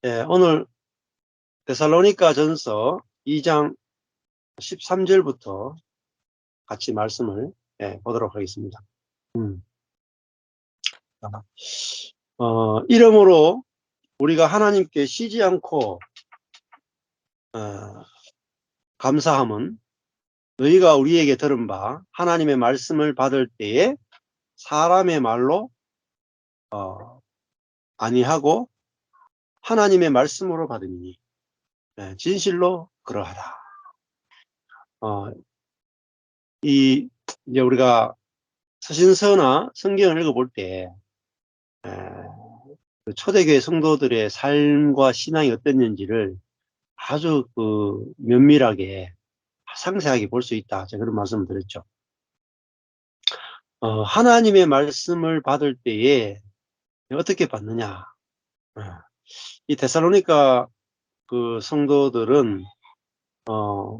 오늘 데살로니가 전서 2장 13절부터 같이 말씀을 보도록 하겠습니다. 이러므로 우리가 하나님께 쉬지 않고 감사함은 너희가 우리에게 들은 바 하나님의 말씀을 받을 때에 사람의 말로 아니하고 하나님의 말씀으로 받으니 진실로 그러하다. 이제 우리가 서신서나 성경을 읽어볼 때 초대교회 성도들의 삶과 신앙이 어땠는지를 아주 면밀하게 상세하게 볼 수 있다. 제가 그런 말씀을 드렸죠. 하나님의 말씀을 받을 때에 어떻게 받느냐. 이 데살로니가 그 성도들은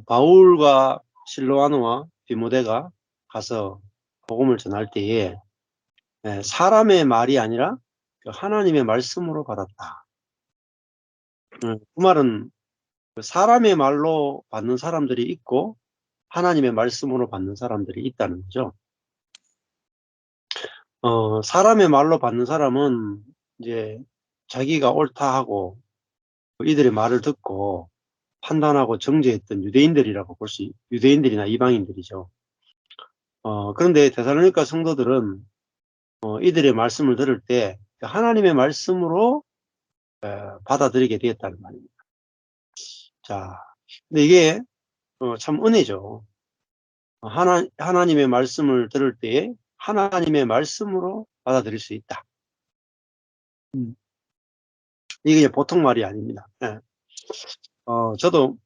바울과 실로아노와 디모데가 가서 복음을 전할 때에 사람의 말이 아니라 하나님의 말씀으로 받았다. 그 말은 사람의 말로 받는 사람들이 있고 하나님의 말씀으로 받는 사람들이 있다는 거죠. 사람의 말로 받는 사람은 이제 자기가 옳다 하고 이들의 말을 듣고 판단하고 정죄했던 유대인들이라고 유대인들이나 이방인들이죠. 그런데 데살로니가 성도들은 이들의 말씀을 들을 때 하나님의 말씀으로 받아들이게 되었다는 말입니다. 자, 근데 이게 참 은혜죠. 하나님의 말씀을 들을 때에 하나님의 말씀으로 받아들일 수 있다. 이게 보통 말이 아닙니다. 저도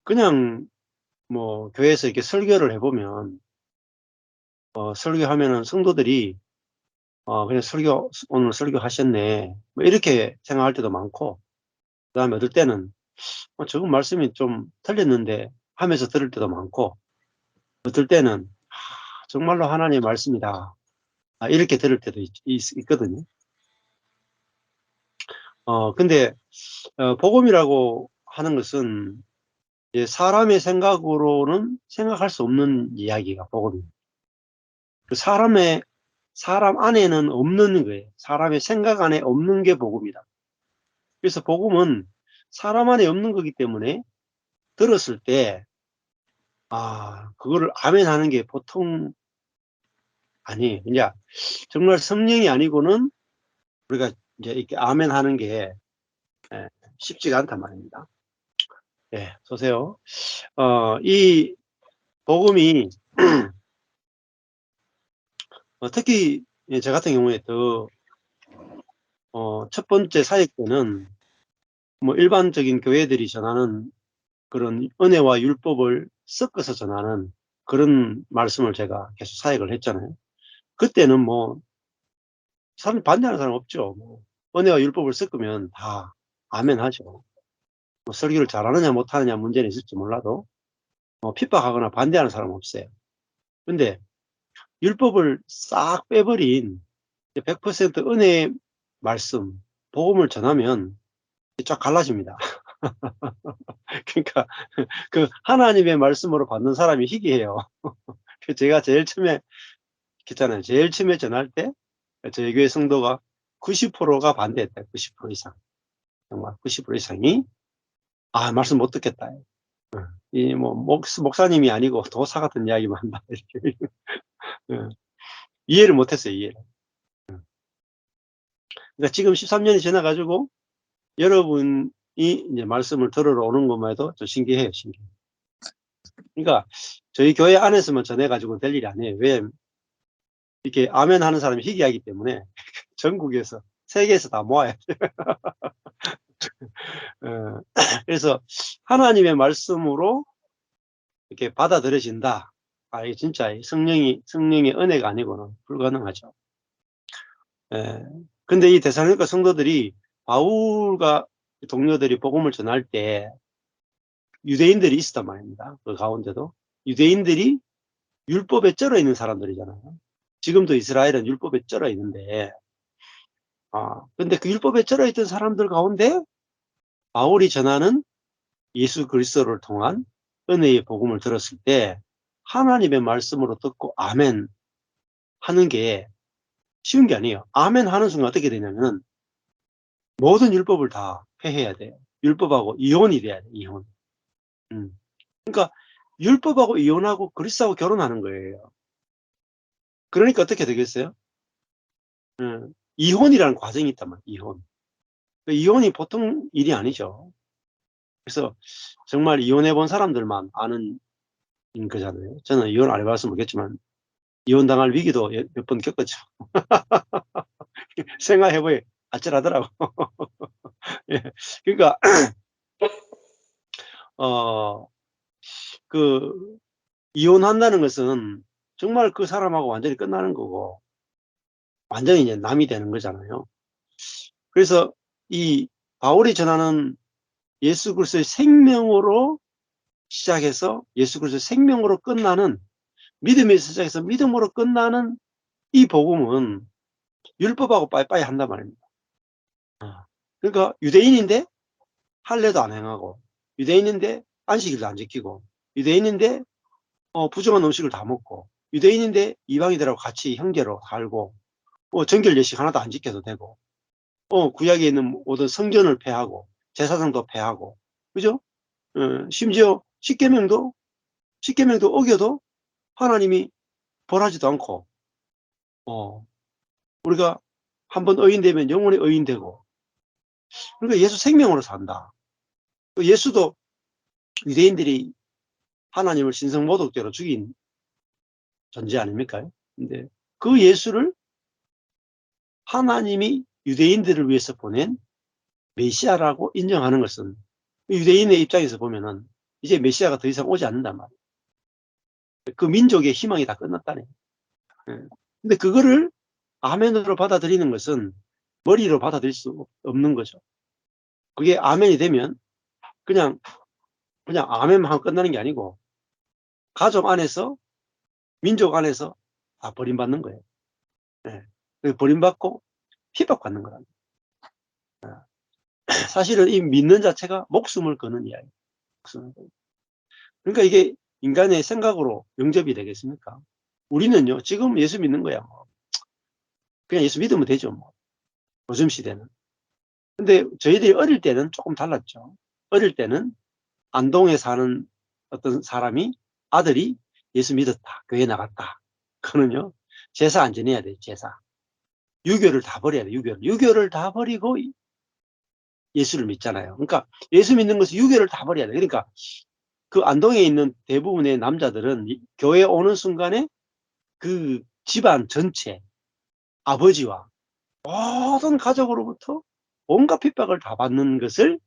그냥 뭐 교회에서 이렇게 설교를 해보면 설교하면은 성도들이 그냥 오늘 설교하셨네 뭐 이렇게 생각할 때도 많고, 그 다음에 어떨 때는 저건 말씀이 좀 틀렸는데 하면서 들을 때도 많고, 어떨 때는 정말로 하나님의 말씀이다 이렇게 들을 때도 있거든요. 근데 복음이라고 하는 것은 사람의 생각으로는 생각할 수 없는 이야기가 복음입니다. 사람 안에는 없는 거예요. 사람의 생각 안에 없는 게 복음이다. 그래서 복음은 사람 안에 없는 거기 때문에 들었을 때 그거를 아멘 하는 게 보통 아니에요. 이제 정말 성령이 아니고는 우리가 이제 이렇게 아멘 하는 게 쉽지가 않단 말입니다. 보세요. 이 복음이 특히 저 같은 경우에 첫 번째 사역 때는 뭐 일반적인 교회들이 전하는 그런 은혜와 율법을 섞어서 전하는 그런 말씀을 제가 계속 사역을 했잖아요. 그때는 뭐 사람 반대하는 사람 없죠. 뭐 은혜와 율법을 섞으면 다 아멘 하죠. 뭐 설교를 잘하느냐 못하느냐 문제는 있을지 몰라도 핍박하거나 반대하는 사람 없어요. 근데 율법을 싹 빼버린 100% 은혜의 말씀, 복음을 전하면 쫙 갈라집니다. 그러니까 그 하나님의 말씀으로 받는 사람이 희귀해요. 제가 제일 처음에 했잖아요. 제일 처음에 전할 때 저희 교회 성도가 90%가 반대했다. 90% 이상. 정말 90% 이상이 말씀 못 듣겠다. 이 뭐 목사님이 아니고 도사 같은 이야기만 한다. 이렇게. 이해를 못했어요. 이해를. 그러니까 지금 13년이 지나가지고 여러분이 이제 말씀을 들으러 오는 것만 해도 좀 신기해요. 신기해. 그러니까 저희 교회 안에서만 전해가지고 될 일이 아니에요. 왜? 이렇게 아멘 하는 사람이 희귀하기 때문에 전국에서 세계에서 다 모아야 돼요. 그래서 하나님의 말씀으로 이렇게 받아들여진다. 이게 진짜 성령의 은혜가 아니고는 불가능하죠. 근데 이 데살로니가 성도들이 바울과 동료들이 복음을 전할 때 유대인들이 있었단 말입니다. 그 가운데도 유대인들이 율법에 쩔어 있는 사람들이잖아요. 지금도 이스라엘은 율법에 쩔어 있는데 근데 그 율법에 쩔어 있던 사람들 가운데 바울이 전하는 예수 그리스도를 통한 은혜의 복음을 들었을 때 하나님의 말씀으로 듣고 아멘 하는 게 쉬운 게 아니에요. 아멘 하는 순간 어떻게 되냐면 모든 율법을 다 폐해야 돼요. 율법하고 이혼이 돼야 돼요. 이혼. 그러니까 율법하고 이혼하고 그리스도하고 결혼하는 거예요. 그러니까 어떻게 되겠어요? 이혼이라는 과정이 있단 말이에요. 이혼. 이혼이 보통 일이 아니죠. 그래서 정말 이혼해 본 사람들만 아는 거잖아요. 저는 이혼 안 해봐서 모르겠지만 이혼당할 위기도 몇 번 겪었죠. 생각해보니 아찔하더라고. 예. 그러니까 어, 그 이혼한다는 것은 정말 그 사람하고 완전히 끝나는 거고 완전히 이제 남이 되는 거잖아요. 그래서 이 바울이 전하는 예수 그리스도의 생명으로 시작해서 예수 그리스도의 생명으로 끝나는 믿음에서 시작해서 믿음으로 끝나는 이 복음은 율법하고 빠이빠이 한단 말입니다. 그러니까 유대인인데 할례도 안 행하고 유대인인데 안식일도 안 지키고 유대인인데 부정한 음식을 다 먹고 유대인인데 이방인들하고 같이 형제로 살고 정결 예식 하나도 안 지켜도 되고 구약에 있는 모든 성전을 폐하고 제사장도 폐하고 그죠? 심지어 십계명도 어겨도 하나님이 벌하지도 않고 우리가 한번 의인되면 영원히 의인되고 그러니까 예수 생명으로 산다. 예수도 유대인들이 하나님을 신성모독죄로 죽인 존재 아닙니까? 근데 그 예수를 하나님이 유대인들을 위해서 보낸 메시아라고 인정하는 것은 유대인의 입장에서 보면은 이제 메시아가 더 이상 오지 않는단 말이에요. 그 민족의 희망이 다 끝났다네. 예. 근데 그거를 아멘으로 받아들이는 것은 머리로 받아들일 수 없는 거죠. 그게 아멘이 되면 그냥 아멘만 하고 끝나는 게 아니고 가족 안에서 민족 안에서 다 버림받는 거예요. 예. 버림받고 핍박받는 거랍니다. 사실은 이 믿는 자체가 목숨을 거는 이야기예요. 그러니까 이게 인간의 생각으로 영접이 되겠습니까? 우리는요, 지금 예수 믿는 거야. 뭐. 그냥 예수 믿으면 되죠. 뭐. 요즘 시대는. 근데 저희들이 어릴 때는 조금 달랐죠. 어릴 때는 안동에 사는 어떤 사람이 아들이 예수 믿었다. 교회 나갔다. 그거는요, 제사 안 지내야 돼요. 제사. 유교를 다 버려야 돼요. 유교를 다 버리고 예수를 믿잖아요. 그러니까 예수 믿는 것은 유교를 다 버려야 돼요. 그러니까 그 안동에 있는 대부분의 남자들은 교회 오는 순간에 그 집안 전체, 아버지와 모든 가족으로부터 온갖 핍박을 다 받는 것을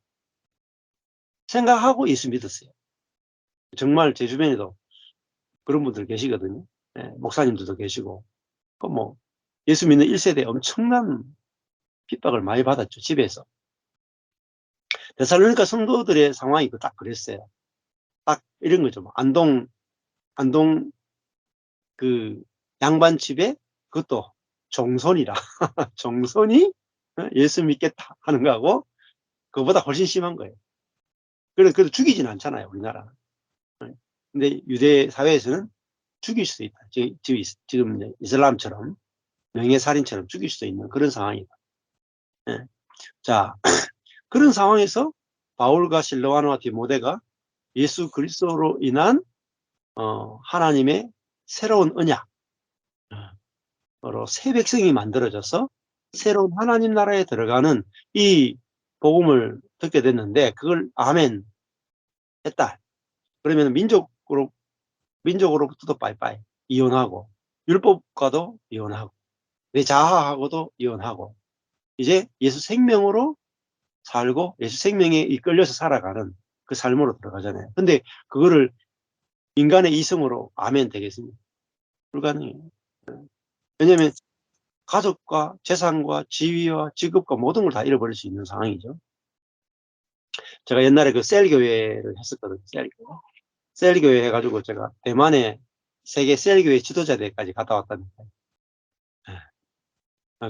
생각하고 예수 믿었어요. 정말 제 주변에도 그런 분들 계시거든요. 예, 목사님들도 계시고. 뭐 예수 믿는 1세대 엄청난 핍박을 많이 받았죠. 집에서. 데살로니가 성도들의 상황이 딱 그랬어요. 딱 이런 거죠. 안동 그 양반집에 그것도 종손이라 종손이 예수 믿겠다 하는 거하고 그거보다 훨씬 심한 거예요. 그래도 죽이진 않잖아요, 우리나라는. 근데 유대 사회에서는 죽일 수도 있다. 지금 이슬람처럼 명예살인처럼 죽일 수도 있는 그런 상황이다. 예. 자, 그런 상황에서 바울과 실로아노와 디모데가 예수 그리스도로 인한 하나님의 새로운 언약으로 새 백성이 만들어져서 새로운 하나님 나라에 들어가는 이 복음을 듣게 됐는데 그걸 아멘 했다. 그러면 민족으로부터도 빠이빠이 이혼하고 율법과도 이혼하고 내 자아하고도 이혼하고 이제 예수 생명으로 살고 예수 생명에 이끌려서 살아가는 그 삶으로 들어가잖아요. 근데 그거를 인간의 이성으로 아멘 되겠습니까? 불가능해요. 왜냐하면 가족과 재산과 지위와 직업과 모든 걸 다 잃어버릴 수 있는 상황이죠. 제가 옛날에 그 셀교회를 했었거든요. 셀교회 해가지고 제가 대만의 세계 셀교회 지도자대회까지 갔다 왔다니까요.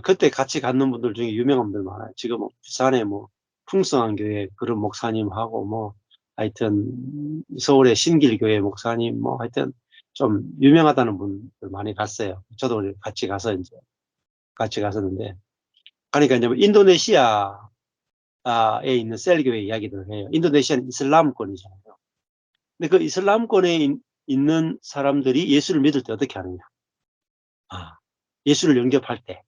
그때 같이 갔는 분들 중에 유명한 분들 많아요. 지금 부산에 뭐 풍성한 교회 그런 목사님하고 뭐 하여튼 서울의 신길교회 목사님 뭐 하여튼 좀 유명하다는 분들 많이 갔어요. 저도 같이 가서 이제 같이 갔었는데 그러니까 이제 뭐 인도네시아에 있는 셀교회 이야기들을 해요. 인도네시아는 이슬람권이잖아요. 근데 그 이슬람권에 있는 사람들이 예수를 믿을 때 어떻게 하느냐? 예수를 영접할 때,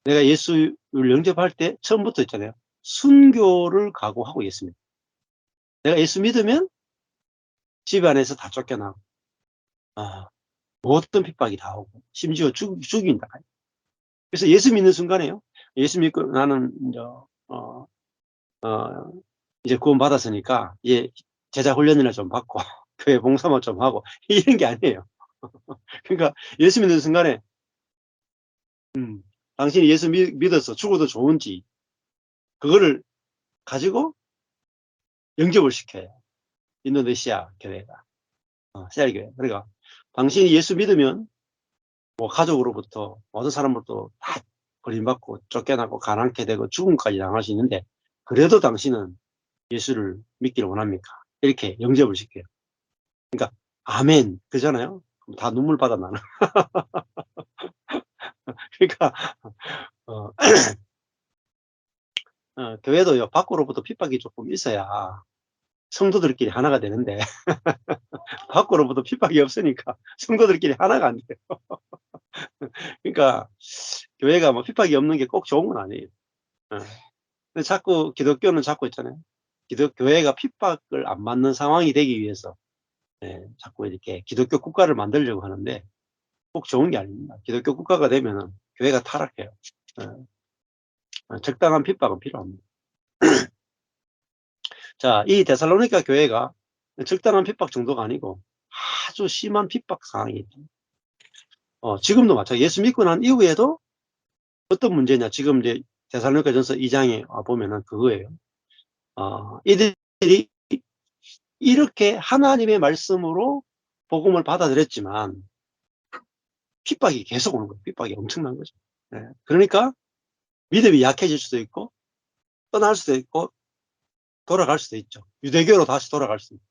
내가 예수를 영접할 때 처음부터 있잖아요. 순교를 각오하고 예수 믿. 내가 예수 믿으면 집 안에서 다 쫓겨나고, 어떤 핍박이 다 오고, 심지어 죽인다. 그래서 예수 믿는 순간에요. 예수 믿고 나는 이제 구원 받았으니까 이제 제자 훈련이나 좀 받고 교회 봉사만 좀 하고 이런 게 아니에요. 그러니까 예수 믿는 순간에 당신이 예수 믿어서 죽어도 좋은지 그거를 가지고 영접을 시켜요. 인도네시아 교회가 셀교회. 그러니까 당신이 예수 믿으면 뭐 가족으로부터 모든 사람으로부터 다 버림받고 쫓겨나고 가난케 되고 죽음까지 당할 수 있는데 그래도 당신은 예수를 믿기를 원합니까? 이렇게 영접을 시켜요. 그러니까 아멘 그잖아요. 다 눈물 받아 나는. 그러니까 어, 교회도요 밖으로부터 핍박이 조금 있어야 성도들끼리 하나가 되는데 밖으로부터 핍박이 없으니까 성도들끼리 하나가 안 돼요. 그러니까 교회가 뭐 핍박이 없는 게 꼭 좋은 건 아니에요. 근데 자꾸 기독교는 자꾸 있잖아요. 교회가 핍박을 안 받는 상황이 되기 위해서 자꾸 이렇게 기독교 국가를 만들려고 하는데 꼭 좋은 게 아닙니다. 기독교 국가가 되면은 교회가 타락해요. 적당한 핍박은 필요합니다. 자, 이 데살로니가 교회가 적당한 핍박 정도가 아니고 아주 심한 핍박 상황이 있다. 지금도 마찬가지. 예수 믿고 난 이후에도 어떤 문제냐. 지금 이제 데살로니가전서 2장에 보면은 그거예요. 이들이 이렇게 하나님의 말씀으로 복음을 받아들였지만 핍박이 계속 오는 거예요. 핍박이 엄청난 거죠. 그러니까 믿음이 약해질 수도 있고 떠날 수도 있고 돌아갈 수도 있죠. 유대교로 다시 돌아갈 수도 있고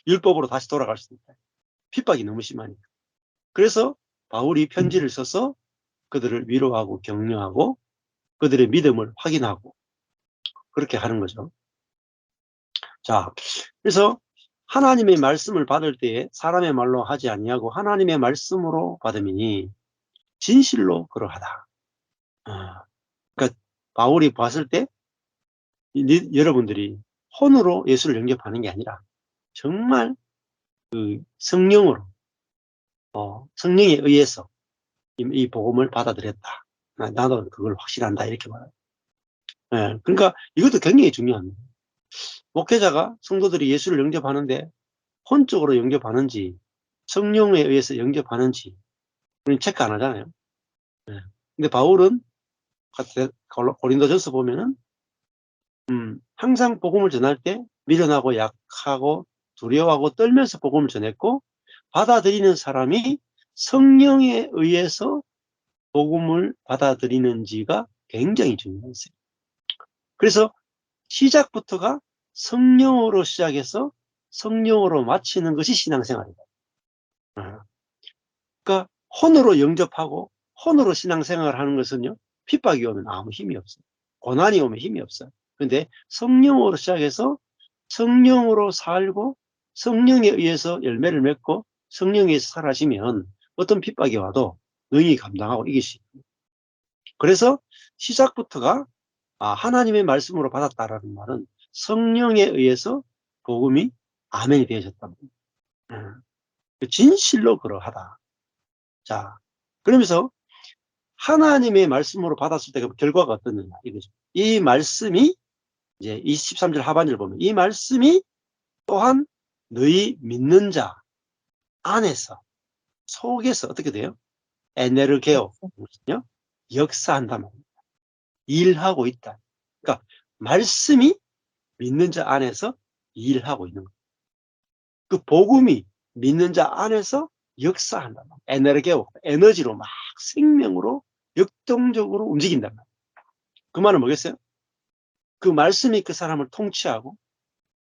율법으로 다시 돌아갈 수도 있다. 핍박이 너무 심하니까. 그래서 바울이 편지를 써서 그들을 위로하고 격려하고 그들의 믿음을 확인하고 그렇게 하는 거죠. 자, 그래서 하나님의 말씀을 받을 때에 사람의 말로 하지 아니하고 하나님의 말씀으로 받음이니 진실로 그러하다. 그러니까 바울이 봤을 때 여러분들이 혼으로 예수를 영접하는 게 아니라 정말 그 성령으로 성령에 의해서 이 복음을 받아들였다. 나도 그걸 확실한다 이렇게 말해요. 그러니까 이것도 굉장히 중요합니다. 목회자가 성도들이 예수를 영접하는데 혼적으로 영접하는지 성령에 의해서 영접하는지 우리는 체크 안 하잖아요. 근데 바울은 고린도전서 보면은 항상 복음을 전할 때 미련하고 약하고 두려워하고 떨면서 복음을 전했고 받아들이는 사람이 성령에 의해서 복음을 받아들이는지가 굉장히 중요했어요. 그래서 시작부터가 성령으로 시작해서 성령으로 마치는 것이 신앙생활이다. 그러니까 혼으로 영접하고 혼으로 신앙생활을 하는 것은요. 핍박이 오면 아무 힘이 없어요. 고난이 오면 힘이 없어요. 그런데 성령으로 시작해서 성령으로 살고 성령에 의해서 열매를 맺고 성령에 의해서 살아지면 어떤 핍박이 와도 능히 감당하고 이길 수 있습니다. 그래서 시작부터가 하나님의 말씀으로 받았다라는 말은 성령에 의해서 복음이 아멘이 되어졌답니다. 진실로 그러하다. 자, 그러면서 하나님의 말씀으로 받았을 때 그 결과가 어떠느냐 이거죠. 이 말씀이 이제 23절 하반절 보면 이 말씀이 또한 너희 믿는 자 안에서 속에서 어떻게 돼요? 에네르게오 역사한단 말입니다. 일하고 있다. 그러니까 말씀이 믿는 자 안에서 일하고 있는 거예요. 그 복음이 믿는 자 안에서 역사한단 말이에요. 에네르게오 에너지로 막 생명으로 역동적으로 움직인단 말이에요. 그 말은 뭐겠어요? 그 말씀이 그 사람을 통치하고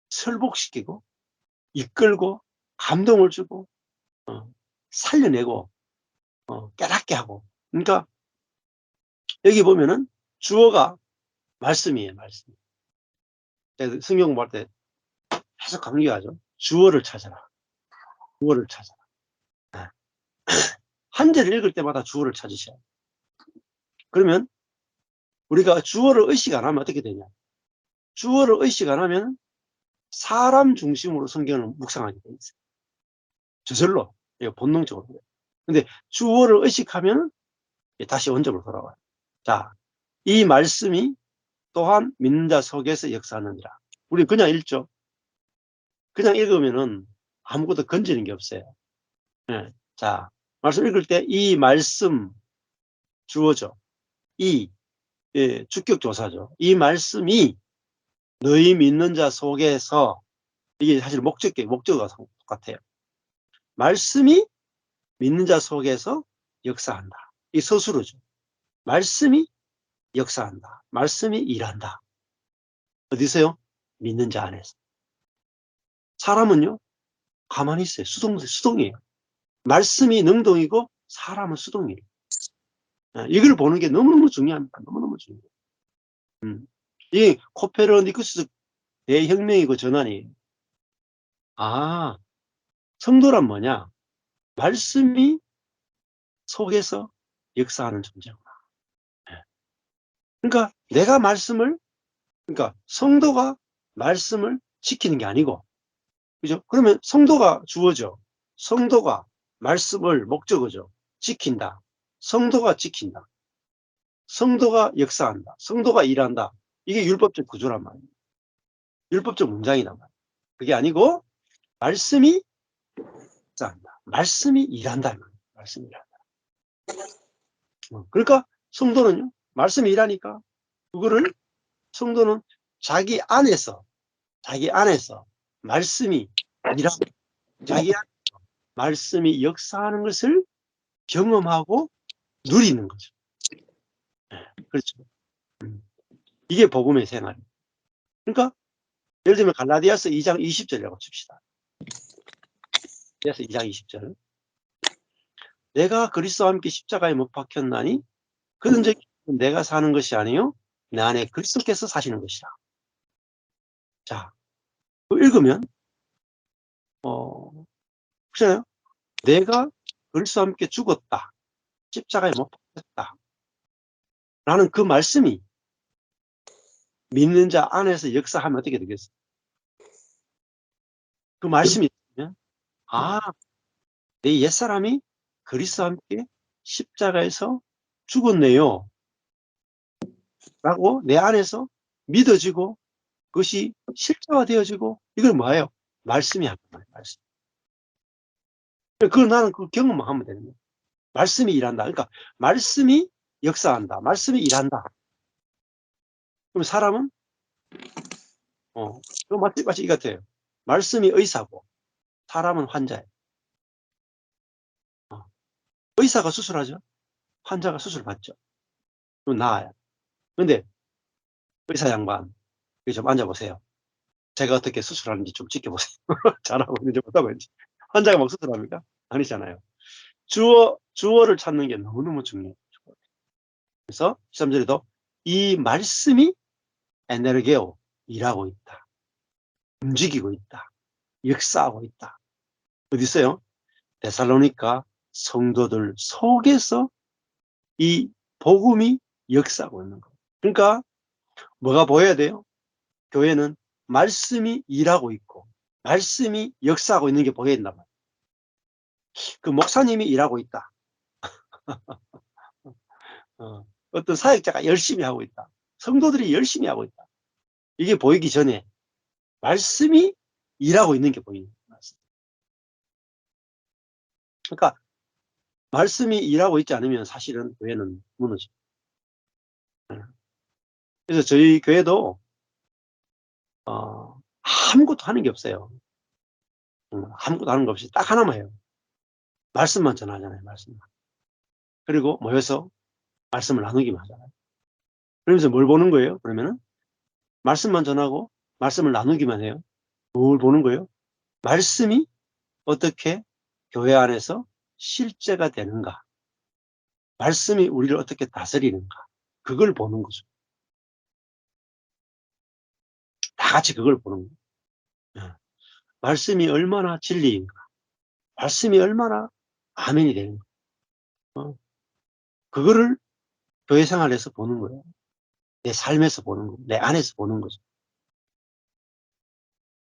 설복시키고 이끌고 감동을 주고 살려내고 깨닫게 하고. 그러니까 여기 보면은 주어가 말씀이에요. 말씀. 성경 공부할 때 계속 강조하죠. 주어를 찾아라. 주어를 찾아라. 한 절을 읽을 때마다 주어를 찾으셔야 돼요. 그러면 우리가 주어를 의식 안 하면 어떻게 되냐? 주어를 의식 안 하면 사람 중심으로 성경을 묵상하게 돼 있어요. 저절로, 본능적으로. 근데 주어를 의식하면 다시 원점으로 돌아와요. 자, 이 말씀이 또한 믿는 자 속에서 역사하느니라. 우리 그냥 읽죠. 그냥 읽으면은 아무것도 건지는 게 없어요. 네. 자, 말씀 읽을 때 이 말씀 주어죠. 이 주격조사죠. 이 말씀이 너희 믿는 자 속에서, 이게 사실 목적어가 똑같아요. 말씀이 믿는 자 속에서 역사한다. 이 서술어죠. 말씀이 역사한다. 말씀이 일한다. 어디서요? 믿는 자 안에서. 사람은요, 가만히 있어요. 수동이에요. 말씀이 능동이고 사람은 수동이에요. 이걸 보는 게 너무너무 중요합니다. 너무너무 중요해요. 이 코페르니쿠스 대혁명이고 전환이에요. 아, 성도란 뭐냐? 말씀이 속에서 역사하는 존재구나. 그러니까 내가 그러니까 성도가 말씀을 지키는 게 아니고, 그죠? 그러면 성도가 주어져. 성도가 말씀을 목적어죠. 지킨다. 성도가 지킨다. 성도가 역사한다. 성도가 일한다. 이게 율법적 구조란 말이에요. 율법적 문장이란 말이에요. 그게 아니고 말씀이 역사한다. 말씀이 일한다. 말씀이 일한다. 그러니까 성도는요. 말씀이 일하니까 그거를 성도는 자기 안에서 말씀이 일하고 자기 안에서 말씀이 역사하는 것을 경험하고 누리는 거죠. 그렇죠. 이게 복음의 생활이에요. 그러니까 예를 들면 갈라디아서 2장 20절이라고 칩시다. 갈라디아서 2장 20절. 내가 그리스도와 함께 십자가에 못 박혔나니 그런 적이 내가 사는 것이 아니요 내 안에 그리스도께서 사시는 것이라. 자, 읽으면 보세요. 내가 그리스도와 함께 죽었다. 십자가에 못 박혔다. 라는 그 말씀이 믿는 자 안에서 역사하면 어떻게 되겠어요? 그 말씀이 있으면 내 옛사람이 그리스도와 함께 십자가에서 죽었네요. 라고 내 안에서 믿어지고 그것이 실제화되어지고 이걸 뭐예요? 말씀이 하는 거예요. 말씀. 그걸 나는 그 경험만 하면 되는 거예요. 말씀이 일한다. 그러니까 말씀이 역사한다. 말씀이 일한다. 그럼 사람은 마치 이 같아요. 말씀이 의사고 사람은 환자예요. 의사가 수술하죠. 환자가 수술 받죠. 그럼 나아요. 근데 의사 양반 여기 좀 앉아보세요. 제가 어떻게 수술하는지 좀 지켜보세요. 잘하고 있는지 못하고 있는지. 환자가 막 수술합니까? 아니잖아요. 주어를 찾는 게 너무너무 중요해요. 그래서 13절에도 이 말씀이 에네르게오 일하고 있다. 움직이고 있다. 역사하고 있다. 어디 있어요? 데살로니가 성도들 속에서 이 복음이 역사하고 있는 거예요. 그러니까 뭐가 보여야 돼요? 교회는 말씀이 일하고 있고 말씀이 역사하고 있는 게 보여야 된단 말이에요. 그 목사님이 일하고 있다. 어떤 사역자가 열심히 하고 있다. 성도들이 열심히 하고 있다. 이게 보이기 전에 말씀이 일하고 있는 게 보이는 거예요. 그러니까 말씀이 일하고 있지 않으면 사실은 교회는 무너져요. 그래서 저희 교회도 아무것도 하는 게 없어요. 아무것도 하는 거 없이 딱 하나만 해요. 말씀만 전하잖아요. 말씀만. 그리고 모여서 말씀을 나누기만 하잖아요. 그러면서 뭘 보는 거예요? 그러면은 말씀만 전하고 말씀을 나누기만 해요. 뭘 보는 거예요? 말씀이 어떻게 교회 안에서 실제가 되는가? 말씀이 우리를 어떻게 다스리는가? 그걸 보는 거죠. 다 같이 그걸 보는 거예요. 예. 말씀이 얼마나 진리인가? 말씀이 얼마나 아멘이 되는가? 어, 그거를 교회 생활에서 보는 거예요. 내 삶에서 보는 거예요. 내 안에서 보는 거죠.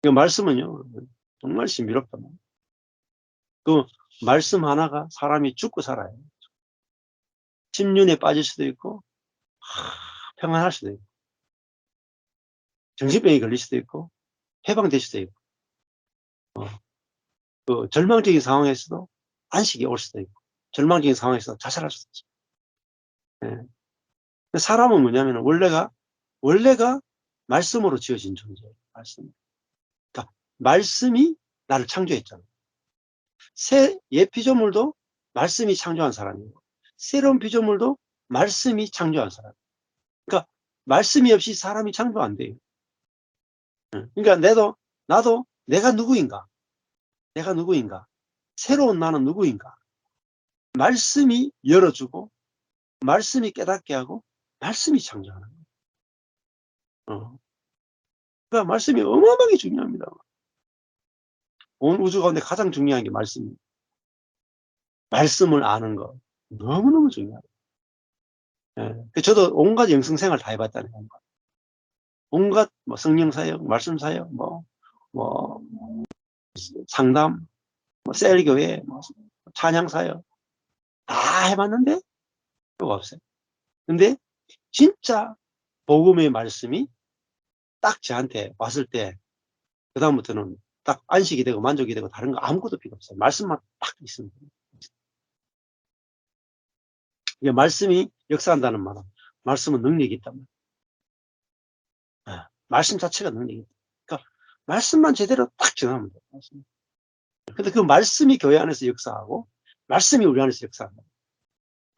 그 말씀은요, 정말 신비롭다. 그 말씀 하나가 사람이 죽고 살아요. 침륜에 빠질 수도 있고, 평안할 수도 있고, 정신병이 걸릴 수도 있고, 해방될 수도 있고, 그 절망적인 상황에서도 안식이 올 수도 있고, 절망적인 상황에서 자살할 수도 있죠. 예. 사람은 뭐냐면 원래가 말씀으로 지어진 존재예요. 말씀. 그러니까 말씀이 나를 창조했잖아요. 옛 피조물도 말씀이 창조한 사람이고, 새로운 피조물도 말씀이 창조한 사람. 그러니까 말씀이 없이 사람이 창조 안 돼요. 그러니까 나도 내가 누구인가? 내가 누구인가? 새로운 나는 누구인가? 말씀이 열어주고, 말씀이 깨닫게 하고, 말씀이 창조하는 거예요. 그러니까 말씀이 어마어마하게 중요합니다. 온 우주 가운데 가장 중요한 게 말씀입니다. 말씀을 아는 거 너무너무 중요해요. 예. 저도 온갖 영성생활 다 해봤다는 거예요. 온갖 뭐 성령 사역, 말씀 사역, 뭐 상담, 뭐 셀교회, 뭐 찬양 사역 다 해봤는데 뭐가 없어요. 근데 진짜 복음의 말씀이 딱 저한테 왔을 때 그다음부터는 딱 안식이 되고 만족이 되고 다른 거 아무것도 필요 없어요. 말씀만 딱 있으면 돼요. 이게 말씀이 역사한다는 말은 말씀은 능력이 있단 말이에요. 말씀 자체가 능력이 있다. 그러니까 말씀만 제대로 딱 전하면 돼요. 말씀. 근데 그 말씀이 교회 안에서 역사하고 말씀이 우리 안에서 역사한다.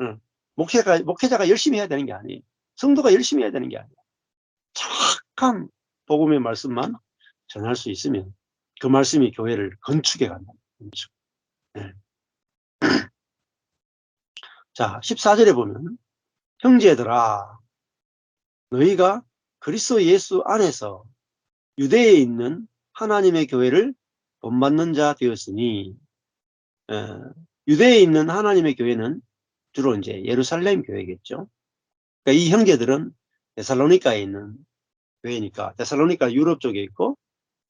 응. 목회자가 열심히 해야 되는 게 아니에요. 성도가 열심히 해야 되는 게 아니에요. 정확한 복음의 말씀만 전할 수 있으면 그 말씀이 교회를 건축해 간다. 건축. 네. 자, 14절에 보면 형제들아 너희가 그리스도 예수 안에서 유대에 있는 하나님의 교회를 본받는 자 되었으니 유대에 있는 하나님의 교회는 주로 이제 예루살렘 교회겠죠. 그러니까 이 형제들은 데살로니가에 있는 교회니까 데살로니가 유럽 쪽에 있고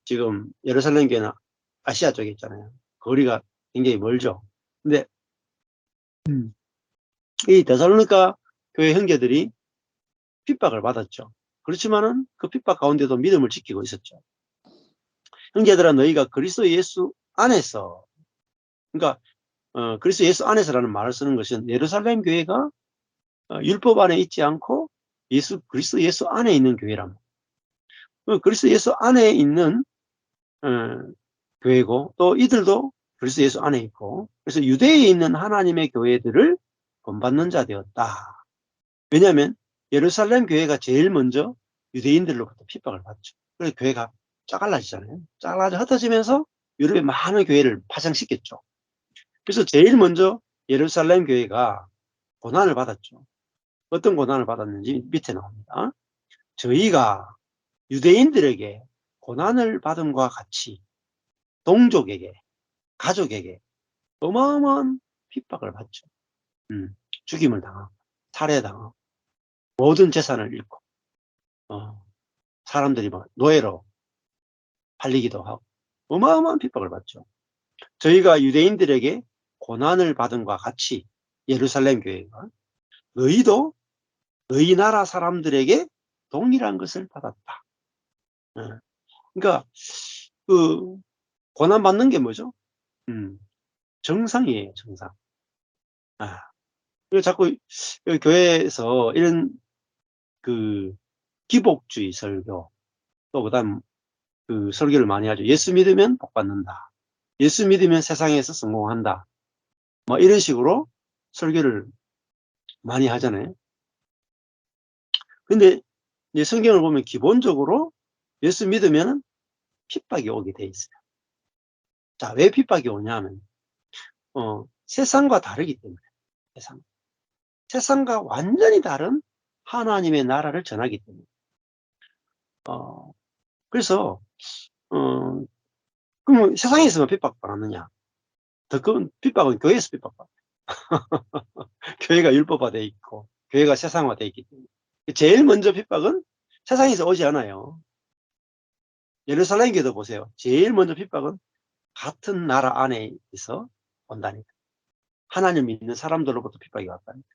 지금 예루살렘 교회는 아시아 쪽에 있잖아요. 거리가 굉장히 멀죠. 근데 이 데살로니가 교회 형제들이 핍박을 받았죠. 그렇지만은 그 핍박 가운데도 믿음을 지키고 있었죠. 형제들아 너희가 그리스도 예수 안에서, 그러니까 그리스도 예수 안에서라는 말을 쓰는 것은 예루살렘 교회가 율법 안에 있지 않고 그리스도 예수 안에 있는 교회랍니다. 그리스도 예수 안에 있는 어, 교회고 또 이들도 그리스도 예수 안에 있고 그래서 유대에 있는 하나님의 교회들을 본받는 자 되었다. 왜냐하면 예루살렘 교회가 제일 먼저 유대인들로부터 핍박을 받죠. 그래서 교회가 짜갈라지잖아요. 짜갈라져 흩어지면서 유럽의 많은 교회를 파생시켰죠. 그래서 제일 먼저 예루살렘 교회가 고난을 받았죠. 어떤 고난을 받았는지 밑에 나옵니다. 저희가 유대인들에게 고난을 받음과 같이 동족에게, 가족에게 어마어마한 핍박을 받죠. 죽임을 당하고, 살해당하고, 모든 재산을 잃고, 사람들이 막 노예로 팔리기도 하고, 어마어마한 핍박을 받죠. 저희가 유대인들에게 고난을 받음과 같이 예루살렘 교회가 너희도 너희 나라 사람들에게 동일한 것을 받았다. 그러니까 그 고난 받는 게 뭐죠? 정상이에요, 정상. 그리고 자꾸 교회에서 이런 그 기복주의 설교 또 그다음 그 설교를 많이 하죠. 예수 믿으면 복 받는다. 예수 믿으면 세상에서 성공한다. 뭐 이런 식으로 설교를 많이 하잖아요. 근데 이제 성경을 보면 기본적으로 예수 믿으면은 핍박이 오게 돼 있어요. 자, 왜 핍박이 오냐면 세상과 다르기 때문에. 세상과 완전히 다른 하나님의 나라를 전하기 때문에. 그래서 그러면 세상에서만 핍박받느냐? 더 큰 핍박은 교회에서 핍박받아요. 교회가 율법화되어 있고 교회가 세상화되어 있기 때문에. 제일 먼저 핍박은 세상에서 오지 않아요. 예루살렘 교회도 보세요. 제일 먼저 핍박은 같은 나라 안에서 온다니까. 하나님 믿는 사람들로부터 핍박이 왔다니까.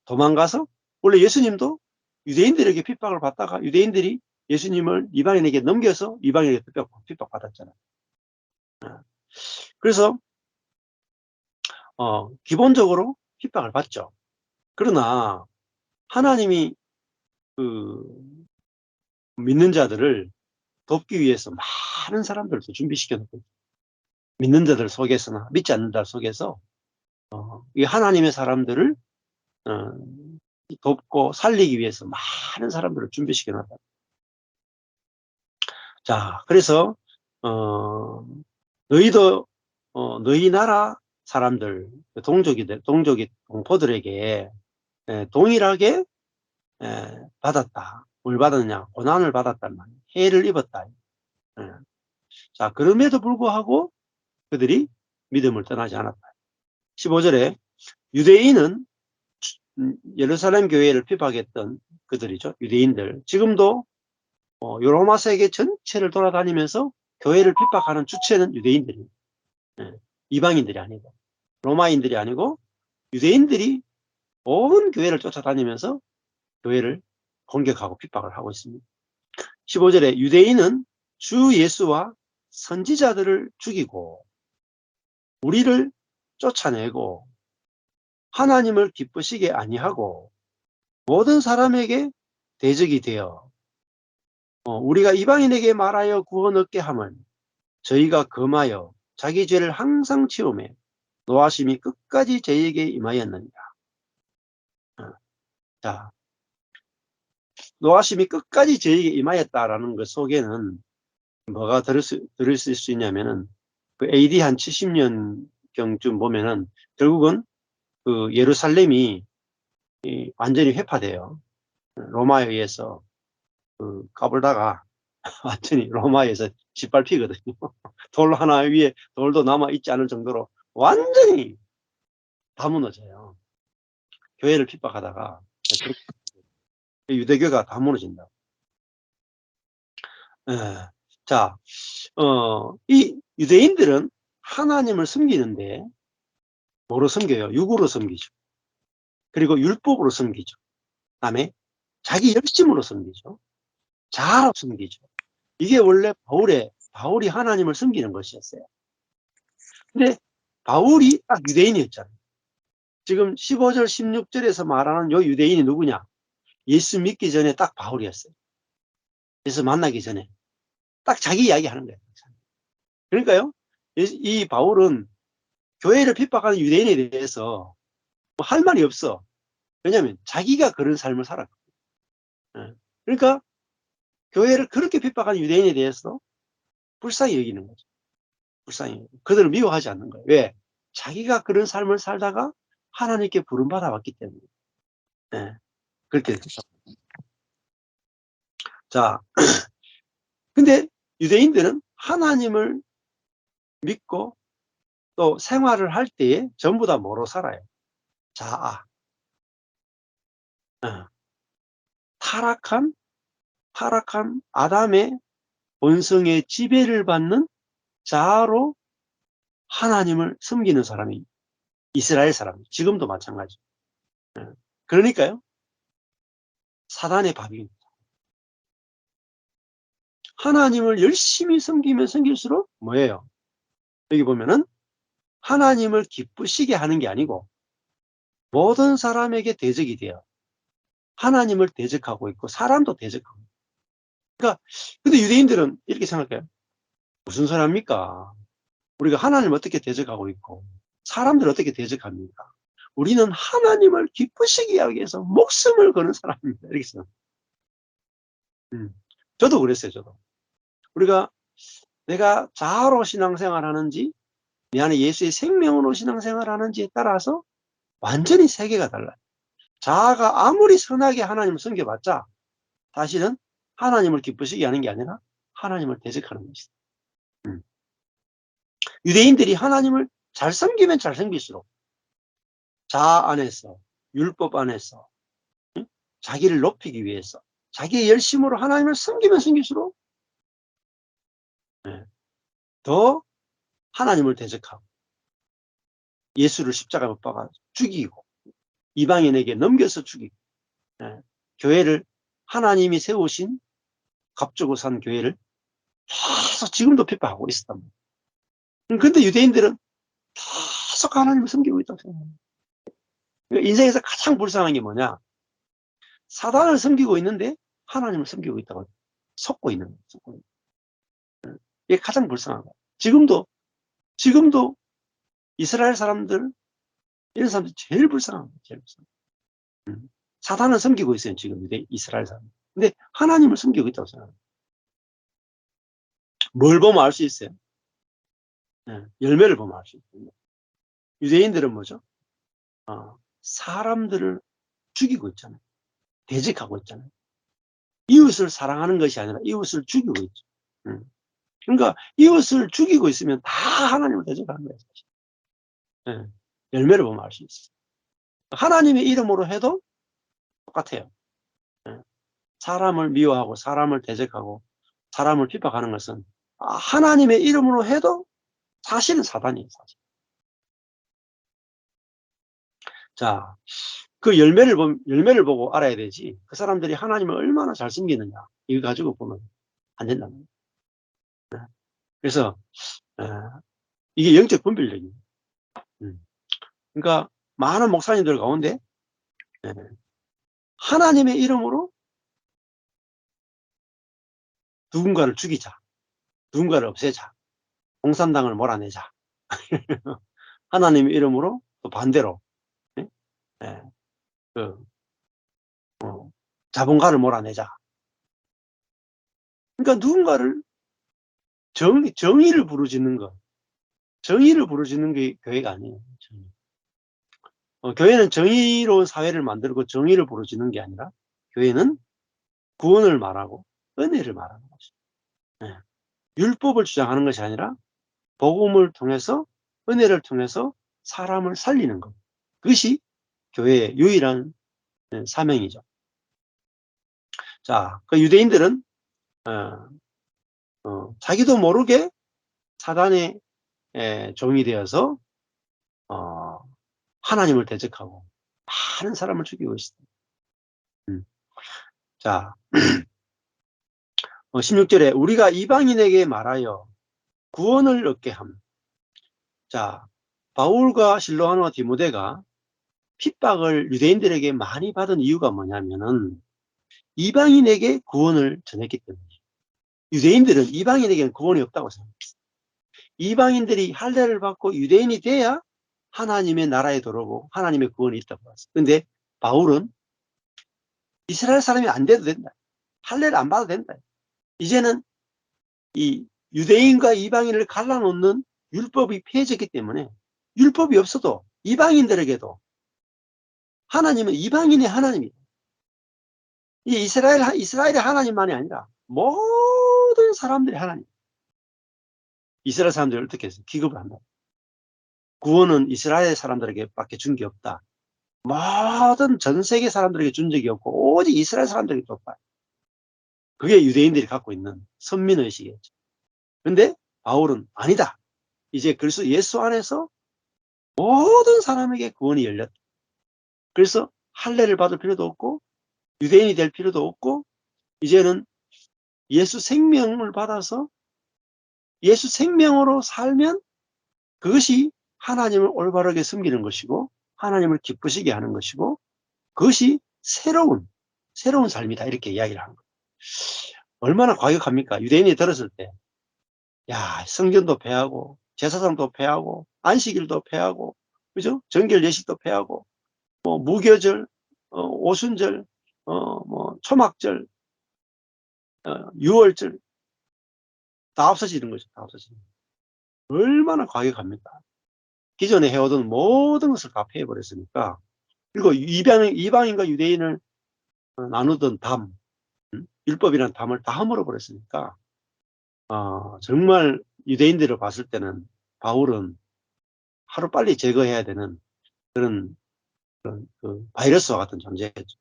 도망가서 원래 예수님도 유대인들에게 핍박을 받다가 유대인들이 예수님을 이방인에게 넘겨서 이방인에게 핍박받았잖아요. 그래서 기본적으로 핍박을 받죠. 그러나 하나님이 그 믿는 자들을 돕기 위해서 많은 사람들을 준비시켜 놓고, 믿는 자들 속에서나 믿지 않는 자들 속에서 이 하나님의 사람들을 어, 돕고 살리기 위해서 많은 사람들을 준비시켜 놨다. 자, 그래서 너희도 너희 나라 사람들, 동족이 동포들에게 동일하게 받았다. 뭘 받았느냐? 고난을 받았단 말이에요. 해를 입었다. 예. 자, 그럼에도 불구하고 그들이 믿음을 떠나지 않았다. 15절에 유대인은 예루살렘 교회를 핍박했던 그들이죠. 유대인들. 지금도 로마 세계 전체를 돌아다니면서 교회를 핍박하는 주체는 유대인들이에요. 이방인들이 아니고, 로마인들이 아니고 유대인들이 온 교회를 쫓아다니면서 교회를 공격하고 핍박을 하고 있습니다. 15절에 유대인은 주 예수와 선지자들을 죽이고 우리를 쫓아내고 하나님을 기쁘시게 아니하고 모든 사람에게 대적이 되어 우리가 이방인에게 말하여 구원 얻게 함을 저희가 금하여 자기 죄를 항상 치우매 노하심이 끝까지 저희에게 임하였느니라. 자, 노하심이 끝까지 저희에게 임하였다라는 것 속에는 뭐가 들을 수 있냐면은 그 AD 한 70년경쯤 보면은 결국은 그 예루살렘이 완전히 회파돼요. 로마에 의해서 까불다가 완전히 로마에서 짓밟히거든요. 돌 하나 위에 돌도 남아 있지 않을 정도로 완전히 다 무너져요. 교회를 핍박하다가 유대교가 다 무너진다. 자, 이 유대인들은 하나님을 섬기는데 뭐로 섬겨요? 육으로 섬기죠. 그리고 율법으로 섬기죠. 그다음에 자기 열심으로 섬기죠. 자아로 섬기죠. 이게 원래 바울이 하나님을 섬기는 것이었어요. 근데 바울이 딱 유대인이었잖아요. 지금 15절, 16절에서 말하는 요 유대인이 누구냐? 예수 믿기 전에 딱 바울이었어요. 예수 만나기 전에. 딱 자기 이야기 하는 거예요. 그러니까요, 이 바울은 교회를 핍박하는 유대인에 대해서 뭐 할 말이 없어. 왜냐하면 자기가 그런 삶을 살았거든요. 그러니까 교회를 그렇게 핍박하는 유대인에 대해서 불쌍히 여기는 거죠. 불쌍히. 그들을 미워하지 않는 거예요. 왜? 자기가 그런 삶을 살다가 하나님께 부름받아 왔기 때문에. 네. 그렇게 됐죠. 자, 근데 유대인들은 하나님을 믿고 또 생활을 할 때에 전부 다 뭐로 살아요? 자아. 타락한 아담의 본성의 지배를 받는 자아로 하나님을 섬기는 사람이 이스라엘 사람, 지금도 마찬가지. 그러니까요, 사단의 밥입니다. 하나님을 열심히 섬기면 섬길수록 뭐예요? 여기 보면은 하나님을 기쁘시게 하는 게 아니고 모든 사람에게 대적이 돼요. 하나님을 대적하고 있고 사람도 대적하고. 그러니까 근데 유대인들은 이렇게 생각해요. 무슨 소리합니까? 우리가 하나님을 어떻게 대적하고 있고 사람들을 어떻게 대적합니까? 우리는 하나님을 기쁘시게 하기 위해서 목숨을 거는 사람입니다. 이렇게 써. 저도 그랬어요. 저도. 우리가 내가 자아로 신앙생활 하는지 내 안에 예수의 생명으로 신앙생활 하는지에 따라서 완전히 세계가 달라요. 자아가 아무리 선하게 하나님을 섬겨봤자 사실은 하나님을 기쁘시게 하는 게 아니라 하나님을 대적하는 것이다. 유대인들이 하나님을 잘 섬기면 잘 섬길수록 자아 안에서, 율법 안에서, 자기를 높이기 위해서 자기의 열심으로 하나님을 섬기면 섬길수록 더 하나님을 대적하고 예수를 십자가에 못 박아 죽이고 이방인에게 넘겨서 죽이고 교회를 하나님이 세우신 갑주고 산 교회를 계속 지금도 핍박하고 있었단 말이에요. 그런데 유대인들은 계속 하나님을 섬기고 있다고 생각합니다. 그러니까 인생에서 가장 불쌍한 게 뭐냐? 사단을 섬기고 있는데 하나님을 섬기고 있다고 속고 있는 거예요. 이게 가장 불쌍한 거예요. 지금도 이스라엘 사람들, 이런 사람들이 제일 불쌍한 거예요. 제일 불쌍한 거예요. 사단을 섬기고 있어요. 지금 이스라엘 사람. 근데 하나님을 섬기고 있다고 생각합니다. 뭘 보면 알 수 있어요? 열매를 보면 알 수 있어요. 유대인들은 뭐죠? 사람들을 죽이고 있잖아요. 대적하고 있잖아요. 이웃을 사랑하는 것이 아니라 이웃을 죽이고 있죠. 그러니까 이웃을 죽이고 있으면 다 하나님을 대적하는 거예요. 사실. 열매를 보면 알 수 있어요. 하나님의 이름으로 해도 똑같아요. 사람을 미워하고 사람을 대적하고 사람을 핍박하는 것은 하나님의 이름으로 해도 사실은 사단이에요. 사실. 자, 그 열매를 보고 알아야 되지. 그 사람들이 하나님을 얼마나 잘 섬기느냐. 이거 가지고 보면 안 된다는 거예요. 그래서 이게 영적 분별력이에요. 그러니까 많은 목사님들 가운데 하나님의 이름으로 누군가를 죽이자, 누군가를 없애자, 공산당을 몰아내자. 하나님의 이름으로 또 반대로 그 자본가를 몰아내자. 그러니까 누군가를 정의를 부르짖는 것, 정의를 부르짖는 게 교회가 아니에요. 교회는 정의로운 사회를 만들고 정의를 부르짖는 게 아니라 교회는 구원을 말하고 은혜를 말하는 것이죠. 율법을 주장하는 것이 아니라 복음을 통해서 은혜를 통해서 사람을 살리는 것. 그것이 교회의 유일한 사명이죠. 자, 그 유대인들은 자기도 모르게 사단의 종이 되어서 하나님을 대적하고 많은 사람을 죽이고 있습니다. 자, 16절에 우리가 이방인에게 말하여 구원을 얻게 함. 자, 바울과 실로아노와 디모데가 핍박을 유대인들에게 많이 받은 이유가 뭐냐면은 이방인에게 구원을 전했기 때문이에요. 유대인들은 이방인에게는 구원이 없다고 생각했어요. 이방인들이 할례를 받고 유대인이 돼야 하나님의 나라에 들어오고 하나님의 구원이 있다고 봤어요. 근데 바울은 이스라엘 사람이 안 돼도 된다. 할례를 안 받아도 된다. 이제는 이 유대인과 이방인을 갈라놓는 율법이 폐해졌기 때문에 율법이 없어도 이방인들에게도 하나님은 이방인의 하나님이에요. 이 이스라엘의 하나님만이 아니라 모든 사람들의 하나님. 이스라엘 사람들이 어떻게 해서 기급을 한다. 구원은 이스라엘 사람들에게 밖에 준 게 없다. 모든 전 세계 사람들에게 준 적이 없고 오직 이스라엘 사람들에게 줬다. 그게 유대인들이 갖고 있는 선민의식이었죠. 그런데 바울은 아니다. 이제 그리스도 예수 안에서 모든 사람에게 구원이 열렸다. 그래서 할례를 받을 필요도 없고 유대인이 될 필요도 없고 이제는 예수 생명을 받아서 예수 생명으로 살면 그것이 하나님을 올바르게 섬기는 것이고 하나님을 기쁘시게 하는 것이고 그것이 새로운 삶이다. 이렇게 이야기를 하는 거예요. 얼마나 과격합니까? 유대인이 들었을 때 야, 성전도 폐하고 제사장도 폐하고 안식일도 폐하고 그죠? 정결 예식도 폐하고, 뭐 무교절, 오순절, 뭐 초막절, 유월절 다 없어지는 거죠. 다 없어지는 거죠. 얼마나 과격합니까? 기존에 해오던 모든 것을 다 폐해버렸으니까. 그리고 이방인과 유대인을 나누던 담, 율법이라는 담을 다 허물어버렸으니까, 정말 유대인들을 봤을 때는 바울은 하루빨리 제거해야 되는 그런 그 바이러스와 같은 존재겠죠.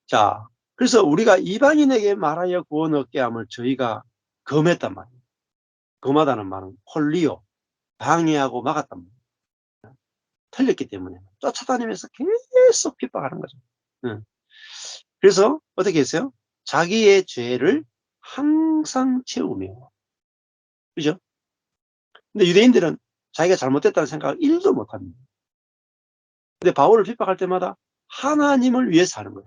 자, 그래서 우리가 이방인에게 말하여 구원 얻게 함을 저희가 금했단 말이에요. 금하다는 말은 콜리오, 방해하고 막았단 말이에요. 틀렸기 때문에 쫓아다니면서 계속 핍박하는 거죠. 응. 그래서 어떻게 했어요? 자기의 죄를 항상 채우며, 그죠? 근데 유대인들은 자기가 잘못됐다는 생각을 1도 못합니다. 근데 바울을 핍박할 때마다 하나님을 위해서 하는 거예요.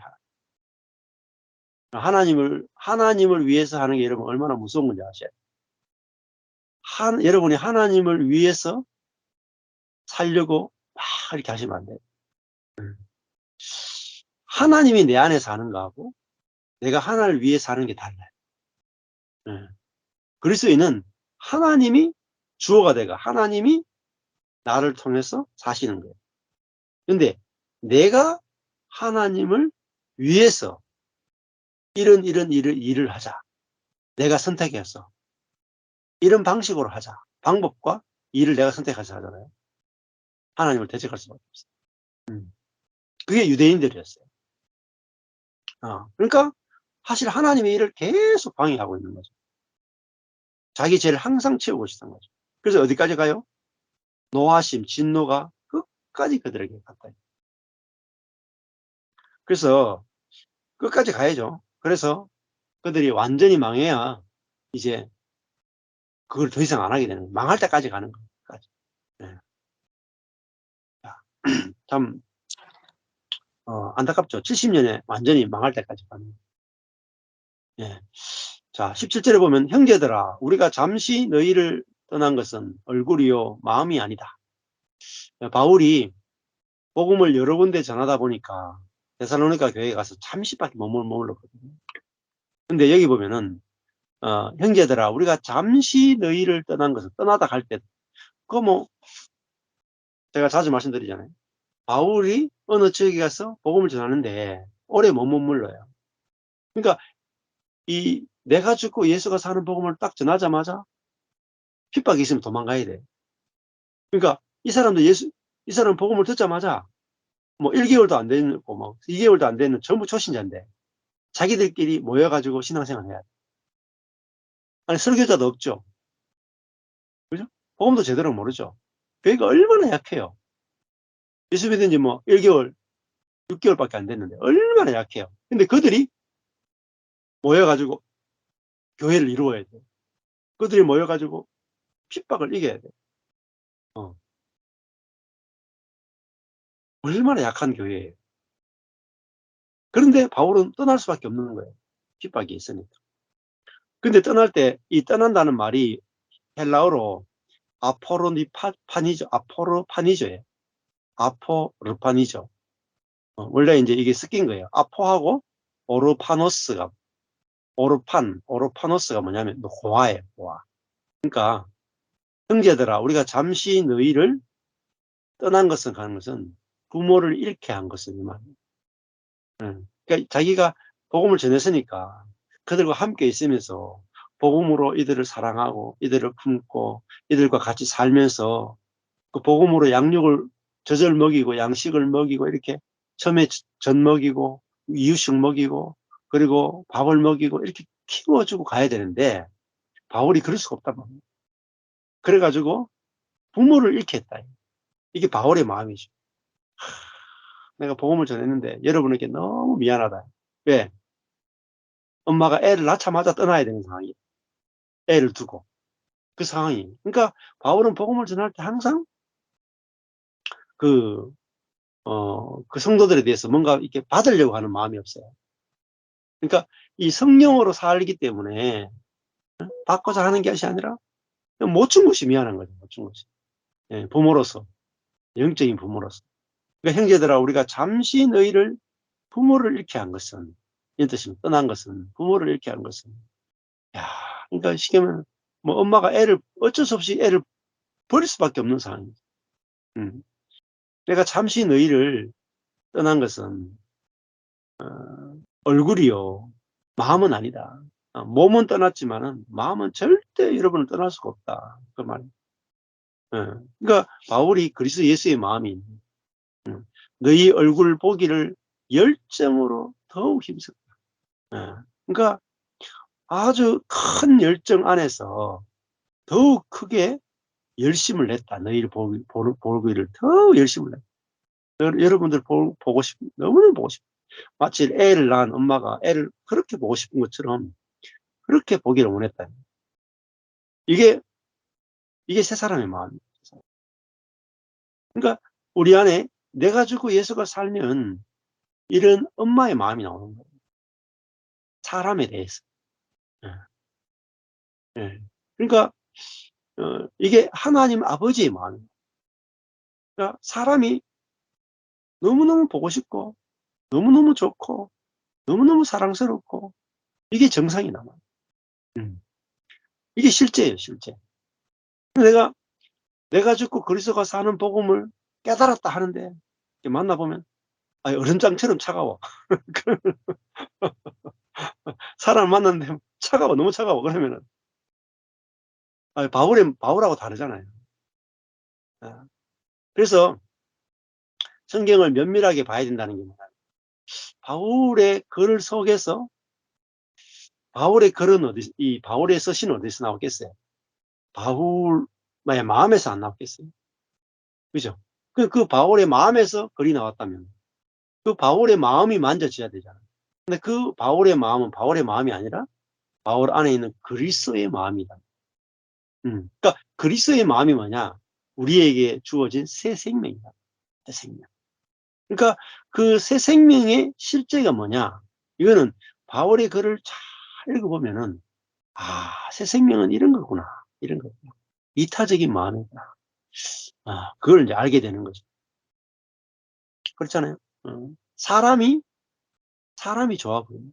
하나님을 위해서 하는 게 여러분 얼마나 무서운 건지 아셔요? 여러분이 하나님을 위해서 살려고 막 이렇게 하시면 안 돼요. 하나님이 내 안에 사는 거하고 내가 하나님을 위해 사는 게 달라요. 네. 그리스도인은 하나님이 주어가 되고 하나님이 나를 통해서 사시는 거예요. 근데 내가 하나님을 위해서 이런 일을 하자. 내가 선택해서 이런 방식으로 하자. 방법과 일을 내가 선택해서 하잖아요. 하나님을 대적할 수밖에 없어요. 그게 유대인들이었어요. 그러니까 사실 하나님의 일을 계속 방해하고 있는 거죠. 자기 죄를 항상 채우고 싶은 거죠. 그래서 어디까지 가요? 노하심, 진노가 끝까지 그들에게 갔다. 그래서 끝까지 가야죠. 그래서 그들이 완전히 망해야 이제 그걸 더 이상 안 하게 되는 거예요. 망할 때까지 가는 거예요. 네. 참 안타깝죠. 70년에 완전히 망할 때까지 가는 거예요. 예. 자, 17절에 보면 형제들아 우리가 잠시 너희를 떠난 것은 얼굴이요 마음이 아니다. 바울이 복음을 여러 군데 전하다 보니까 데살로니가 교회에 가서 잠시밖에 머물렀거든요. 근데 여기 보면은 형제들아 우리가 잠시 너희를 떠난 것은 떠나다 갈 때 그거 뭐 제가 자주 말씀드리잖아요. 바울이 어느 지역에 가서 복음을 전하는데 오래 못 머물러요. 그러니까 이 내가 죽고 예수가 사는 복음을 딱 전하자마자 핍박이 있으면 도망가야 돼. 그러니까 이 사람 복음을 듣자마자 뭐 1개월도 안 됐고 뭐 2개월도 안 됐는 전부 초신자인데 자기들끼리 모여가지고 신앙생활 해야 돼. 아니 설교자도 없죠. 그죠? 복음도 제대로 모르죠. 그러니까 얼마나 약해요. 예수 믿은 지 뭐 1개월, 6개월밖에 안 됐는데 얼마나 약해요. 근데 그들이 모여가지고 교회를 이루어야 돼. 그들이 모여가지고 핍박을 이겨야 돼. 어. 얼마나 약한 교회예요. 그런데 바울은 떠날 수밖에 없는 거예요. 핍박이 있으니까. 근데 떠날 때 이 떠난다는 말이 헬라어로 아포르파니저예요. 아포르파니저. 원래 이제 이게 섞인 거예요. 아포하고 오르파노스가 오르파노스가 뭐냐면 호화예요. 호화. 그러니까 형제들아 우리가 잠시 너희를 떠난 것은 가는 것은 부모를 잃게 한 것은 이 말이에요. 그러니까 자기가 복음을 전했으니까 그들과 함께 있으면서 복음으로 이들을 사랑하고 이들을 품고 이들과 같이 살면서 그 복음으로 양육을 젖을 먹이고 양식을 먹이고 이렇게 처음에 젖 먹이고 이유식 먹이고 그리고 밥을 먹이고 이렇게 키워주고 가야 되는데 바울이 그럴 수가 없단 말이에요. 그래가지고 부모를 잃게 했다. 이게 바울의 마음이죠. 내가 복음을 전했는데 여러분에게 너무 미안하다. 왜? 엄마가 애를 낳자마자 떠나야 되는 상황이에요. 애를 두고. 그 상황이. 그러니까 바울은 복음을 전할 때 항상 그, 그 성도들에 대해서 뭔가 이렇게 받으려고 하는 마음이 없어요. 그러니까 이 성령으로 살기 때문에 받고자 하는 것이 아니라 못 준 것이 미안한 거죠. 못 준 것이. 예, 부모로서, 영적인 부모로서. 그러니까 형제들아, 우리가 잠시 너희를 부모를 잃게 한 것은, 이런 뜻입니다. 떠난 것은, 부모를 잃게 한 것은. 야, 그러니까 쉽게 말하면 뭐 엄마가 애를 어쩔 수 없이 애를 버릴 수밖에 없는 상황입니다. 내가 잠시 너희를 떠난 것은 얼굴이요, 마음은 아니다. 몸은 떠났지만은 마음은 절대 여러분을 떠날 수가 없다. 그 말이에요. 그러니까 바울이 그리스도 예수의 마음이 너희 얼굴 보기를 열정으로 더욱 힘쓰다. 그러니까 아주 큰 열정 안에서 더욱 크게 열심을 냈다. 너희를 보기를 더 열심을 냈다. 여러분들 보고 너무너무 보고 싶. 마치 애를 낳은 엄마가 애를 그렇게 보고 싶은 것처럼 그렇게 보기를 원했다. 이게 세 사람의 마음이에요. 그러니까 우리 안에 내가 죽고 예수가 살면 이런 엄마의 마음이 나오는 거예요. 사람에 대해서. 예. 예. 그러니까 이게 하나님 아버지의 마음입니다. 그러니까 사람이 너무너무 보고 싶고 너무너무 좋고 너무너무 사랑스럽고 이게 정상이 남아요. 이게 실제예요, 실제. 내가 죽고 그리스도가 사는 복음을 깨달았다 하는데 만나보면 얼음장처럼 차가워. 사람을 만났는데 차가워, 너무 차가워. 그러면은 바울하고 다르잖아요. 그래서 성경을 면밀하게 봐야 된다는 게 뭐냐. 바울의 글 속에서 바울의 글은 이 바울의 서신은 어디서 나오겠어요? 바울의 마음에서 안 나왔겠어요? 그죠? 그 바울의 마음에서 글이 나왔다면 그 바울의 마음이 만져져야 되잖아요. 근데 그 바울의 마음은 바울의 마음이 아니라 바울 안에 있는 그리스도의 마음이다. 그러니까 그리스도의 마음이 뭐냐? 우리에게 주어진 새 생명이다. 새 생명. 그러니까 그 새 생명의 실제가 뭐냐? 이거는 바울의 글을 잘 읽어보면은 새 생명은 이런 거구나. 이런 거구나. 이타적인 마음이구나. 그걸 이제 알게 되는 거죠. 그렇잖아요. 사람이 좋아 보여요.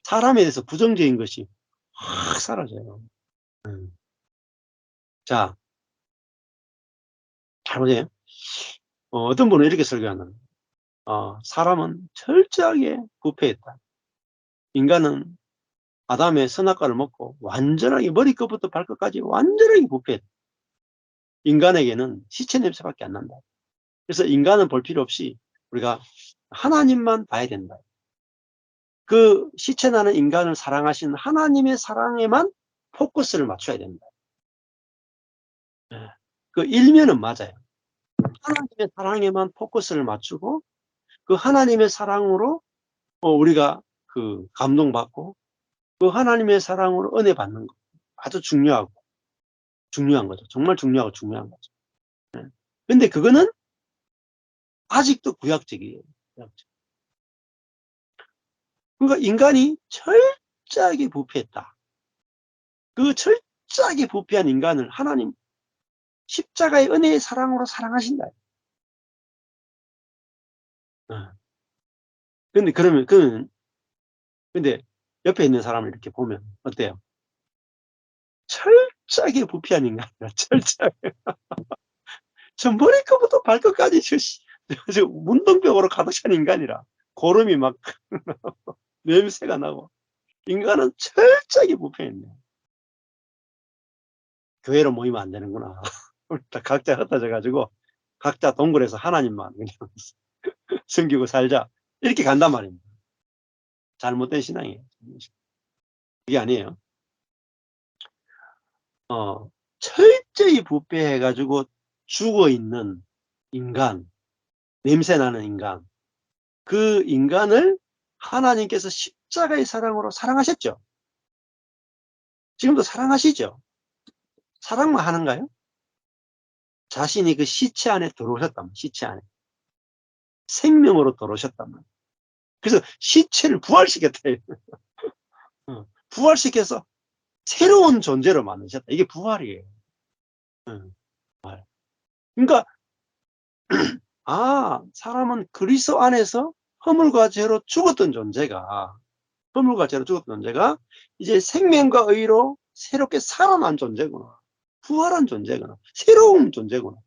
사람에 대해서 부정적인 것이 확 사라져요. 음. 자, 잘 보세요. 어떤 분은 이렇게 설교하는, 사람은 철저하게 부패했다. 인간은 아담의 선악과를 먹고 완전하게 머리끝부터 발끝까지 완전하게 부패했다. 인간에게는 시체 냄새밖에 안 난다. 그래서 인간은 볼 필요 없이 우리가 하나님만 봐야 된다. 그 시체 나는 인간을 사랑하신 하나님의 사랑에만 포커스를 맞춰야 된다. 그 일면은 맞아요. 하나님의 사랑에만 포커스를 맞추고 그 하나님의 사랑으로 우리가 그 감동받고 그 하나님의 사랑으로 은혜 받는 거 아주 중요한 거죠. 정말 중요한 거죠. 근데 그거는 아직도 구약적이에요. 구약적. 그러니까 인간이 철저하게 부패했다. 그 철저하게 부패한 인간을 하나님 십자가의 은혜의 사랑으로 사랑하신다. 근데 근데 옆에 있는 사람을 이렇게 보면 어때요? 철저하게 부패한 인간이야. 철저하게. 저 머리끝부터 발끝까지 저 문둥병으로 가득 찬 인간이라 고름이 막 냄새가 나고 인간은 철저하게 부패했네. 교회로 모이면 안 되는구나. 다 각자 흩어져 가지고 각자 동굴에서 하나님만 그냥 섬기고 살자 이렇게 간단 말입니다. 잘못된 신앙이에요. 그게 아니에요. 철저히 부패해 가지고 죽어 있는 인간, 냄새 나는 인간, 그 인간을 하나님께서 십자가의 사랑으로 사랑하셨죠. 지금도 사랑하시죠. 사랑만 하는가요? 자신이 그 시체 안에 들어오셨단 말이에요. 시체 안에 생명으로 들어오셨단 말이에요. 그래서 시체를 부활시켰다. 부활시켜서 새로운 존재로 만드셨다. 이게 부활이에요. 예. 말. 그러니까 사람은 그리스도 안에서 허물과 죄로 죽었던 존재가 허물과 죄로 죽었던 존재가 이제 생명과 의로 새롭게 살아난 존재구나. 부활한 존재구나. 새로운 존재구나.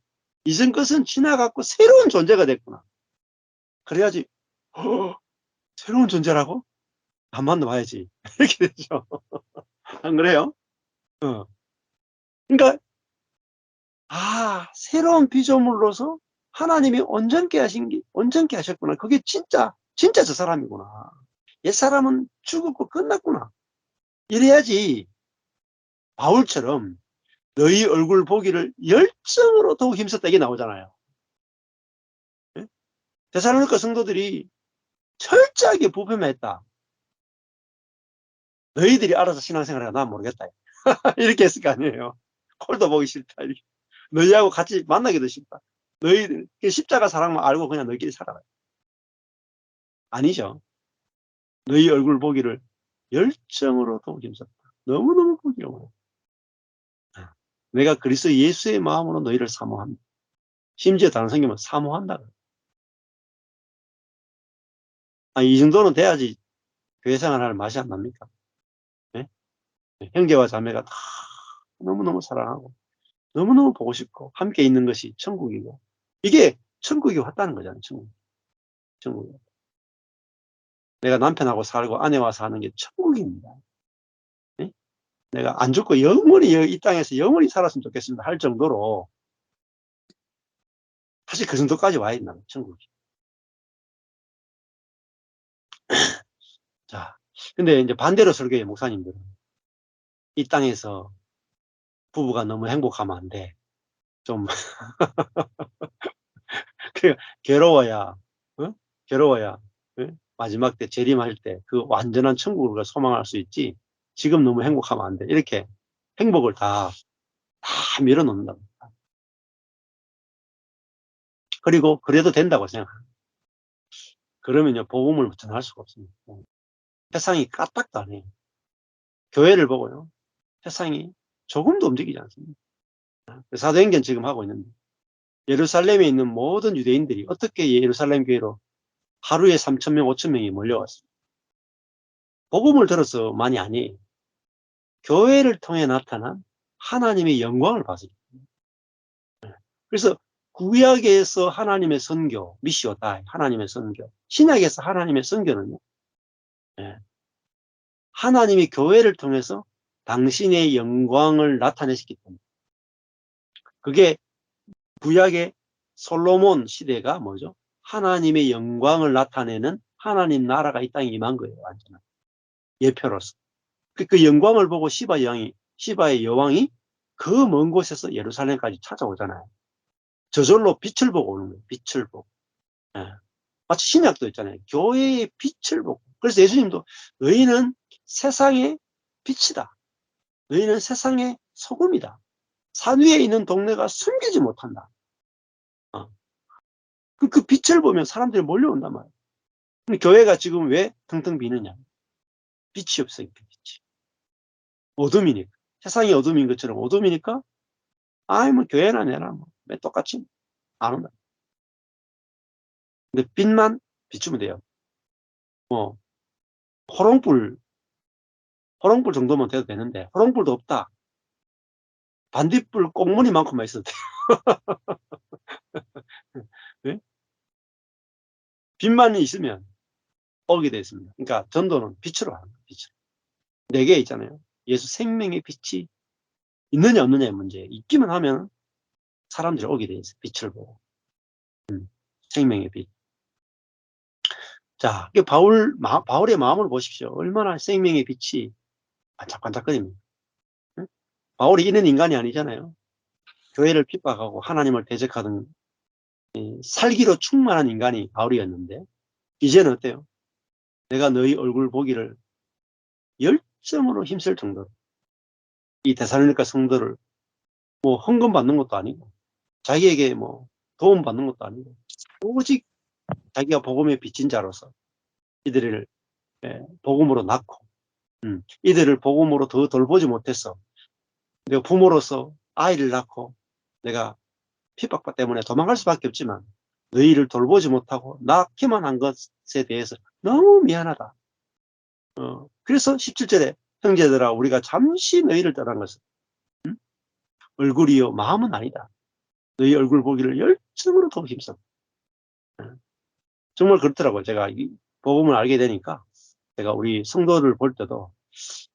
이전 것은 지나갔고 새로운 존재가 됐구나. 그래야지 '어 새로운 존재라고? 안 만나 봐야지.' 이렇게 되죠. 안 그래요? 어. 그러니까 새로운 피조물로서 하나님이 온전케 하셨구나. 그게 진짜 저 사람이구나. 옛사람은 죽었고 끝났구나. 이래야지 바울처럼 너희 얼굴 보기를 열정으로 더욱 힘썼다 이게 나오잖아요. 예? 데살로니가 성도들이 철저하게 부패했다. 너희들이 알아서 신앙생활해라. 난 모르겠다. 이렇게 했을 거 아니에요. 꼴도 보기 싫다. 이렇게. 너희하고 같이 만나기도 싫다. 너희들 십자가 사랑만 알고 그냥 너희끼리 살아라. 아니죠. 너희 얼굴 보기를 열정으로 더욱 힘썼다. 너무너무 보기가 원해. 내가 그리스도 예수의 마음으로 너희를 사모한다. 심지어 다른 성경은 사모한다. 이 정도는 돼야지 교회 생활하는 맛이 안 납니까? 예? 형제와 자매가 다 너무너무 사랑하고 너무너무 보고 싶고 함께 있는 것이 천국이고 이게 천국이 왔다는 거잖아요. 천국이. 내가 남편하고 살고 아내와 사는 게 천국입니다. 예? 내가 안 죽고 영원히 이 땅에서 영원히 살았으면 좋겠습니다 할 정도로 사실 그 정도까지 와야 된다는 천국이. 자, 근데 이제 반대로 설교해 목사님들은 이 땅에서 부부가 너무 행복하면 안 돼. 좀 그 괴로워야 어? 괴로워야 마지막 때 재림할 때 그 완전한 천국을 우리가 소망할 수 있지 지금 너무 행복하면 안 돼. 이렇게 행복을 다 밀어놓는다. 그리고 그래도 된다고 생각합니다. 그러면요 복음을 전할 수가 없습니다. 세상이 까딱도 안 해요. 교회를 보고요. 세상이 조금도 움직이지 않습니다. 사도행전 지금 하고 있는데 예루살렘에 있는 모든 유대인들이 어떻게 예루살렘 교회로 하루에 3,000명, 5,000명이 몰려왔어요. 복음을 들어서만이 아니에요. 교회를 통해 나타난 하나님의 영광을 봤습니다. 그래서 구약에서 하나님의 선교, 미시오 다이, 하나님의 선교. 신약에서 하나님의 선교는요, 하나님이 교회를 통해서 당신의 영광을 나타내셨기 때문에. 그게 구약의 솔로몬 시대가 뭐죠? 하나님의 영광을 나타내는 하나님 나라가 이 땅에 임한 거예요, 완전한. 예표로서. 그 영광을 보고 시바의 여왕이 그 먼 곳에서 예루살렘까지 찾아오잖아요. 저절로 빛을 보고 오는 거예요. 빛을 보고. 예. 마치 신약도 있잖아요. 교회의 빛을 보고. 그래서 예수님도 너희는 세상의 빛이다. 너희는 세상의 소금이다. 산 위에 있는 동네가 숨기지 못한다. 어. 그 빛을 보면 사람들이 몰려온단 말이에요. 근데 교회가 지금 왜 텅텅 비느냐. 빛이 없으니까. 빛이. 어둠이니까. 세상이 어둠인 것처럼 어둠이니까 뭐 교회나 내나 뭐 똑같이 안 온다. 근데 빛만 비추면 돼요. 뭐 호롱불 정도면 돼도 되는데 호롱불도 없다. 반딧불 꽁무니만큼만 있어도 돼요. 네? 빛만 있으면 오게 되어 있습니다. 그러니까 전도는 빛으로 하는 거예요. 빛으로. 4개 있잖아요. 예수 생명의 빛이 있느냐 없느냐의 문제. 있기만 하면 사람들이 오게 되어 있어요. 빛을 보고. 생명의 빛. 자, 바울의 마음을 보십시오. 얼마나 생명의 빛이 반짝반짝거립니다. 응? 바울이 이런 인간이 아니잖아요. 교회를 핍박하고 하나님을 대적하던 살기로 충만한 인간이 바울이었는데 이제는 어때요? 내가 너희 얼굴 보기를 열정으로 힘쓸 정도로 이 데살로니가 성도를 뭐 헌금 받는 것도 아니고 자기에게 뭐 도움 받는 것도 아니고 오직 자기가 복음의 빚진 자로서 이들을 복음으로 낳고 이들을 복음으로 더 돌보지 못해서 내가 부모로서 아이를 낳고 내가 핍박 때문에 도망갈 수밖에 없지만 너희를 돌보지 못하고 낳기만 한 것에 대해서 너무 미안하다. 그래서 17절에 형제들아 우리가 잠시 너희를 떠난 것은 얼굴이요 마음은 아니다. 너희 얼굴 보기를 열정으로 더 힘써. 정말 그렇더라고요. 제가 이 복음을 알게 되니까 제가 우리 성도를 볼 때도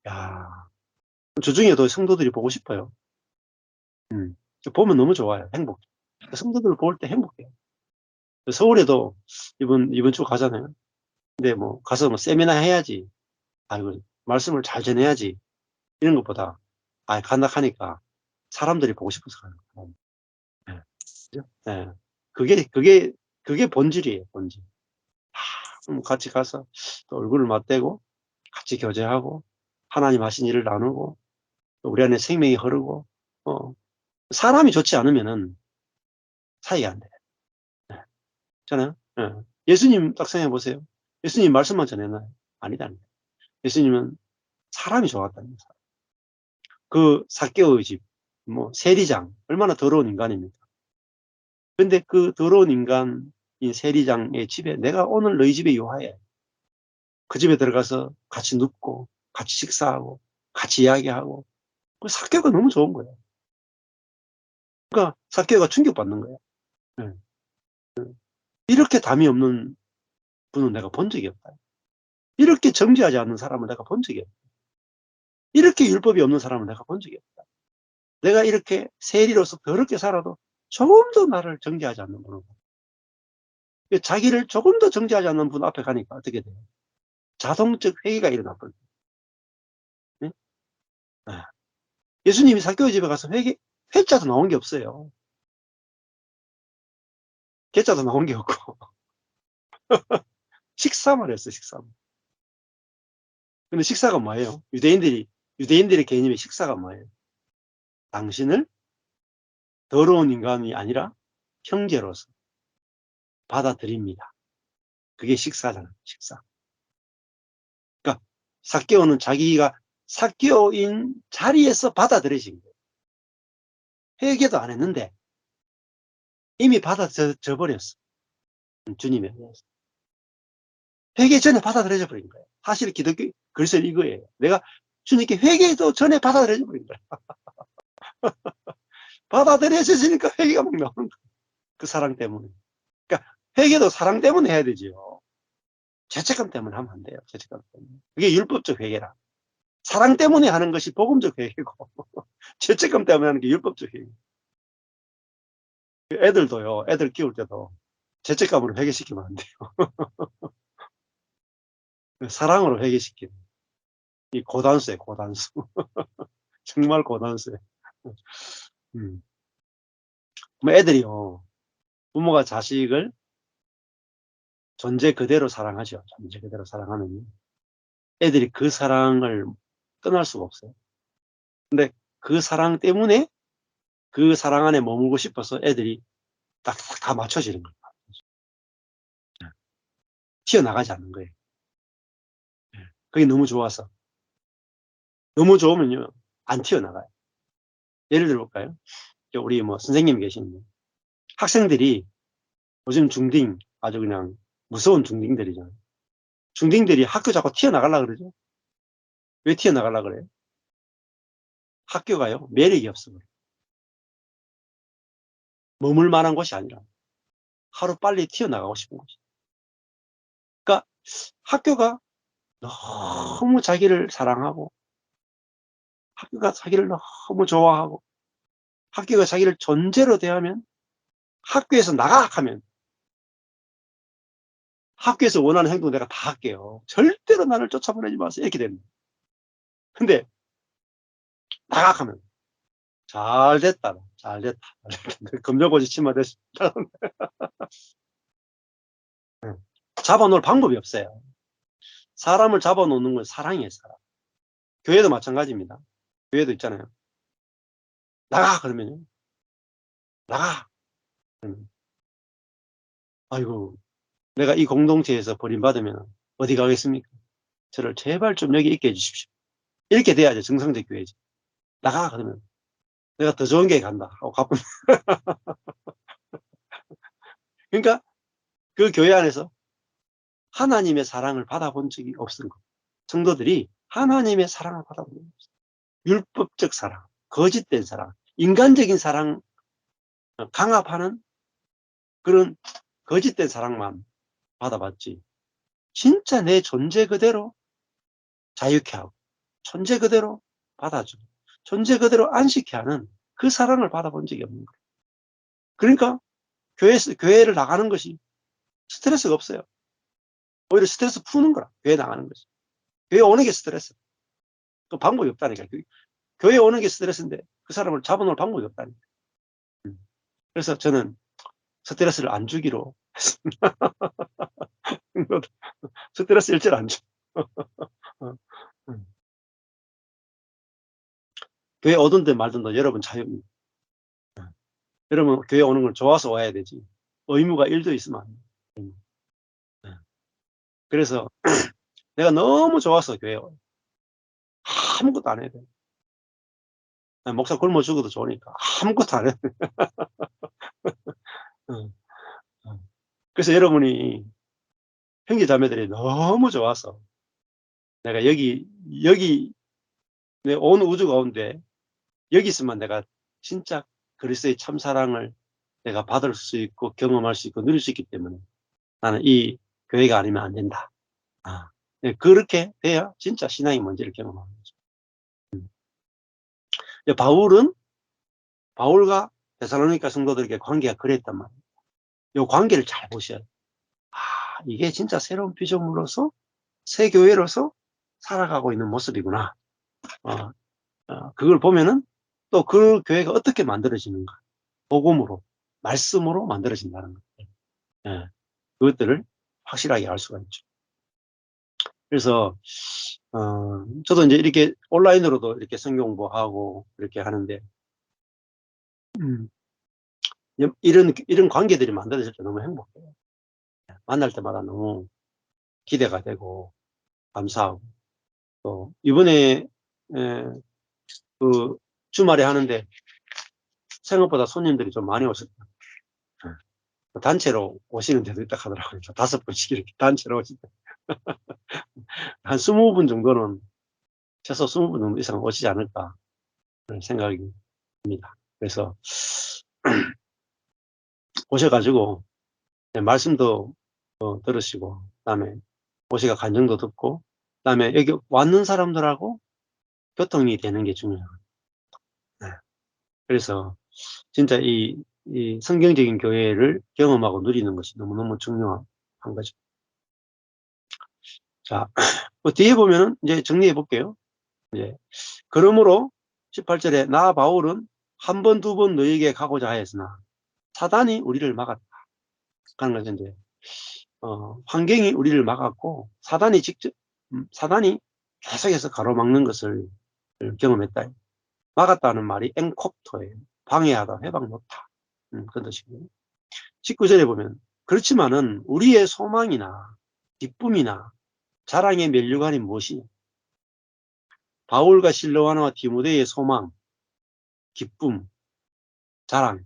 야, 주중에도 성도들이 보고 싶어요. 보면 너무 좋아요. 행복해. 성도들을 볼 때 행복해요. 서울에도 이번 주 가잖아요. 근데 뭐 가서 뭐 세미나 해야지. 아이고 말씀을 잘 전해야지. 이런 것보다 간다 하니까 사람들이 보고 싶어서 가는 거예요. 네. 그죠? 네. 그게 본질이에요, 본질. 같이 가서 또 얼굴을 맞대고 같이 교제하고 하나님 하신 일을 나누고 또 우리 안에 생명이 흐르고 어, 사람이 좋지 않으면은 사이가 안 돼요. 네. 있잖아요. 예. 예수님 딱 생각해 보세요. 예수님 말씀만 전했나요? 아니다는 거예요. 예수님은 사람이 좋았다는 거예요. 그 삭개오의 집, 뭐 세리장 얼마나 더러운 인간입니까? 근데 그 더러운 인간인 세리장의 집에 내가 오늘 너희 집에 요하해. 그 집에 들어가서 같이 눕고 같이 식사하고 같이 이야기하고 그 삭개오가 너무 좋은 거예요. 그러니까 삭개오가 충격받는 거예요. 예. 이렇게 담이 없는 분은 내가 본 적이 없다. 이렇게 정죄하지 않는 사람을 내가 본 적이 없다. 이렇게 율법이 없는 사람을 내가 본 적이 없다. 내가 이렇게 세리로서 더럽게 살아도 조금도 나를 정죄하지 않는 분은 자기를 조금 더 정죄하지 않는 분 앞에 가니까 어떻게 돼요? 자동적 회개가 일어나거든요. 네? 아, 예수님이 삭개오 집에 가서 회자도 나온 게 없어요. 개자도 나온 게 없고 식사만 했어요. 식사만. 근데 식사가 뭐예요? 유대인들의 개념의 식사가 뭐예요? 당신을 더러운 인간이 아니라 형제로서 받아들입니다. 그게 식사잖아요. 식사. 그러니까 삭개오는 자기가 삭개오인 자리에서 받아들여진 거예요. 회개도 안 했는데 이미 받아져 버렸어. 주님에 대해서. 회개 전에 받아들여져 버린 거예요. 사실 기독교 글쎄 이거예요. 내가 주님께 회개도 전에 받아들여져 버린 거예요. 받아들여졌으니까 회개가 막 나오는 거예요. 그 사랑 때문에. 그러니까 회개도 사랑 때문에 해야 되죠. 죄책감 때문에 하면 안 돼요. 죄책감 때문에. 그게 율법적 회개라. 사랑 때문에 하는 것이 복음적 회개고 죄책감 때문에 하는 게 율법적 회개. 애들도요. 애들 키울 때도 죄책감으로 회개시키면 안 돼요. 사랑으로 회개시키는 이 고단수예요. 고단수. 정말 고단수예요. 음. 뭐 애들이요. 부모가 자식을 존재 그대로 사랑하죠. 존재 그대로 사랑하면 애들이 그 사랑을 떠날 수가 없어요. 근데 그 사랑 때문에 그 사랑 안에 머물고 싶어서 애들이 딱딱 다 맞춰지는 거예요. 튀어나가지 않는 거예요. 예. 그게 너무 좋아서. 너무 좋으면요. 안 튀어나가요. 예를 들어 볼까요? 우리 뭐 선생님 계시는데 학생들이 요즘 중딩 아주 그냥 무서운 중딩들이잖아요. 중딩들이 학교 자꾸 튀어나가려고 그러죠. 왜 튀어나가려고 그래요? 학교가요. 매력이 없어. 머물 만한 곳이 아니라 하루빨리 튀어나가고 싶은 곳이. 그러니까 학교가 너무 자기를 사랑하고 학교가 자기를 너무 좋아하고 학교가 자기를 존재로 대하면 학교에서 나가 하면 학교에서 원하는 행동 내가 다 할게요. 절대로 나를 쫓아보내지 마세요. 이렇게 됩니다. 근데 나가 하면 잘 됐다. 잘 됐다. 검정고시 치마 됐다. 잡아놓을 방법이 없어요. 사람을 잡아놓는 건 사랑이에요. 사랑. 교회도 마찬가지입니다. 교회도 있잖아요. 나가 그러면요. 나가. 그러면 아이고 내가 이 공동체에서 버림받으면 어디 가겠습니까? 저를 제발 좀 여기 있게 해주십시오. 이렇게 돼야죠. 정상적 교회지. 나가 그러면 내가 더 좋은 게 간다 하고 가뿐. 그러니까 그 교회 안에서 하나님의 사랑을 받아본 적이 없은 거예요. 성도들이 하나님의 사랑을 받아본 적이 없어요. 율법적 사랑, 거짓된 사랑, 인간적인 사랑, 강압하는 그런 거짓된 사랑만 받아봤지. 진짜 내 존재 그대로 자유케 하고, 존재 그대로 받아주고, 존재 그대로 안식케 하는 그 사랑을 받아본 적이 없는 거예요. 그러니까 교회를 나가는 것이 스트레스가 없어요. 오히려 스트레스 푸는 거라, 교회 나가는 것이. 교회 오는 게 스트레스. 그 방법이 없다니까. 교회 오는 게 스트레스인데 그 사람을 잡아놓을 방법이 없다니까. 그래서 저는 스트레스를 안 주기로 했습니다. 스트레스 일절 안 줘. 어, 음. 교회 오든지 말든지 여러분 자유입니다. 여러분 교회 오는 걸 좋아서 와야 되지. 의무가 1도 있으면 안 돼요. 네. 그래서 내가 너무 좋아서 교회 와요. 아무것도 안 해야 돼. 목사 굶어 죽어도 좋으니까 아무것도 안 해. 어, 어. 그래서 여러분이 형제 자매들이 너무 좋아서 내가 여기 내 온 우주 가운데 여기 있으면 내가 진짜 그리스도의 참사랑을 내가 받을 수 있고 경험할 수 있고 누릴 수 있기 때문에 나는 이 교회가 아니면 안 된다. 아, 네, 그렇게 돼야 진짜 신앙이 뭔지를 경험하는 거죠. 음. 바울과 데살로니가 성도들에게 관계가 그랬단 말이에요. 이 관계를 잘 보셔야 돼요. 아, 이게 진짜 새로운 피조물로서 새 교회로서 살아가고 있는 모습이구나. 어, 그걸 보면은 또 그 교회가 어떻게 만들어지는가. 복음으로, 말씀으로 만들어진다는 것. 예, 그것들을 확실하게 알 수가 있죠. 그래서, 저도 이제 이렇게 온라인으로도 이렇게 성경 공부하고 이렇게 하는데, 음, 이런 관계들이 만들어질 때 너무 행복해요. 만날 때마다 너무 기대가 되고, 감사하고, 또, 이번에, 에, 그 주말에 하는데 생각보다 손님들이 좀 많이 오셨어요. 단체로 오시는 데도 있다 하더라고요. 5분씩 이렇게 단체로 오시대. 한 20분 정도는, 최소 20분 정도 이상 오시지 않을까, 그런 생각이 듭니다. 그래서, 오셔가지고, 네, 말씀도 들으시고, 그다음에 오시가 간증도 듣고, 그다음에 여기 왔는 사람들하고 교통이 되는 게 중요해요. 네. 그래서 진짜 이 성경적인 교회를 경험하고 누리는 것이 너무너무 중요한 거죠. 자, 그 뒤에 보면은 이제 정리해 볼게요. 이제 그러므로 18절에 나 바울은 한 번, 두 번 너에게 가고자 하였으나 사단이 우리를 막았다. 하는 것은 이제 환경이 우리를 막았고 사단이 계속해서 가로막는 것을 경험했다. 막았다는 말이 엔콥토예요. 방해하다, 회방 놓다. 그런 뜻이고요. 19절에 보면 그렇지만은 우리의 소망이나 기쁨이나 자랑의 면류관이 무엇이냐? 바울과 실로아나와 디모데의 소망, 기쁨, 자랑,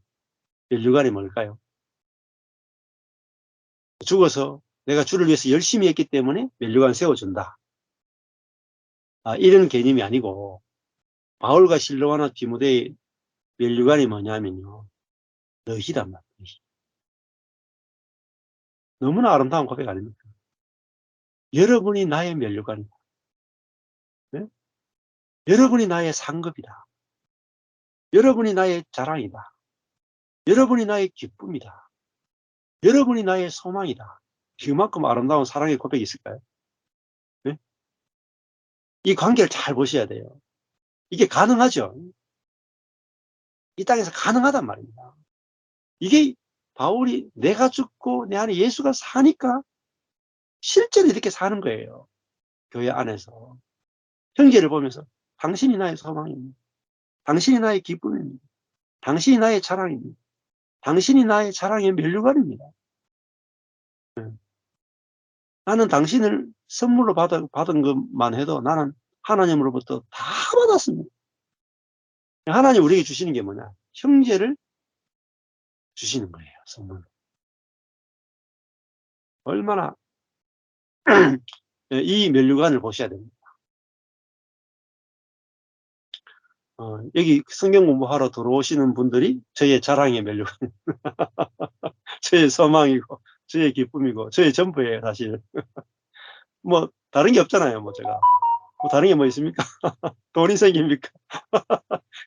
면류관이 뭘까요? 죽어서 내가 주를 위해서 열심히 했기 때문에 면류관 세워준다. 이런 개념이 아니고 바울과 실로아나 디모데의 면류관이 뭐냐면요. 너희란 말이에요. 너무나 아름다운 고백 아닙니까? 여러분이 나의 면류관이다. 네? 여러분이 나의 상급이다. 여러분이 나의 자랑이다. 여러분이 나의 기쁨이다. 여러분이 나의 소망이다. 그만큼 아름다운 사랑의 고백이 있을까요? 네? 이 관계를 잘 보셔야 돼요. 이게 가능하죠. 이 땅에서 가능하단 말입니다. 이게 바울이 내가 죽고 내 안에 예수가 사니까 실제로 이렇게 사는 거예요. 교회 안에서. 형제를 보면서 당신이 나의 소망입니다. 당신이 나의 기쁨입니다. 당신이 나의 자랑입니다. 당신이 나의 자랑의 면류관입니다. 네. 나는 당신을 선물로 받은 것만 해도 나는 하나님으로부터 다 받았습니다. 하나님 우리에게 주시는 게 뭐냐? 형제를 주시는 거예요, 선물로. 얼마나 예, 이 면류관을 보셔야 됩니다. 여기 성경 공부하러 들어오시는 분들이 저의 자랑의 면류관, 저의 소망이고, 저의 기쁨이고, 저의 전부예요, 사실. 뭐, 다른 게 없잖아요, 뭐, 제가. 뭐, 다른 게 뭐 있습니까? 돈이 생깁니까?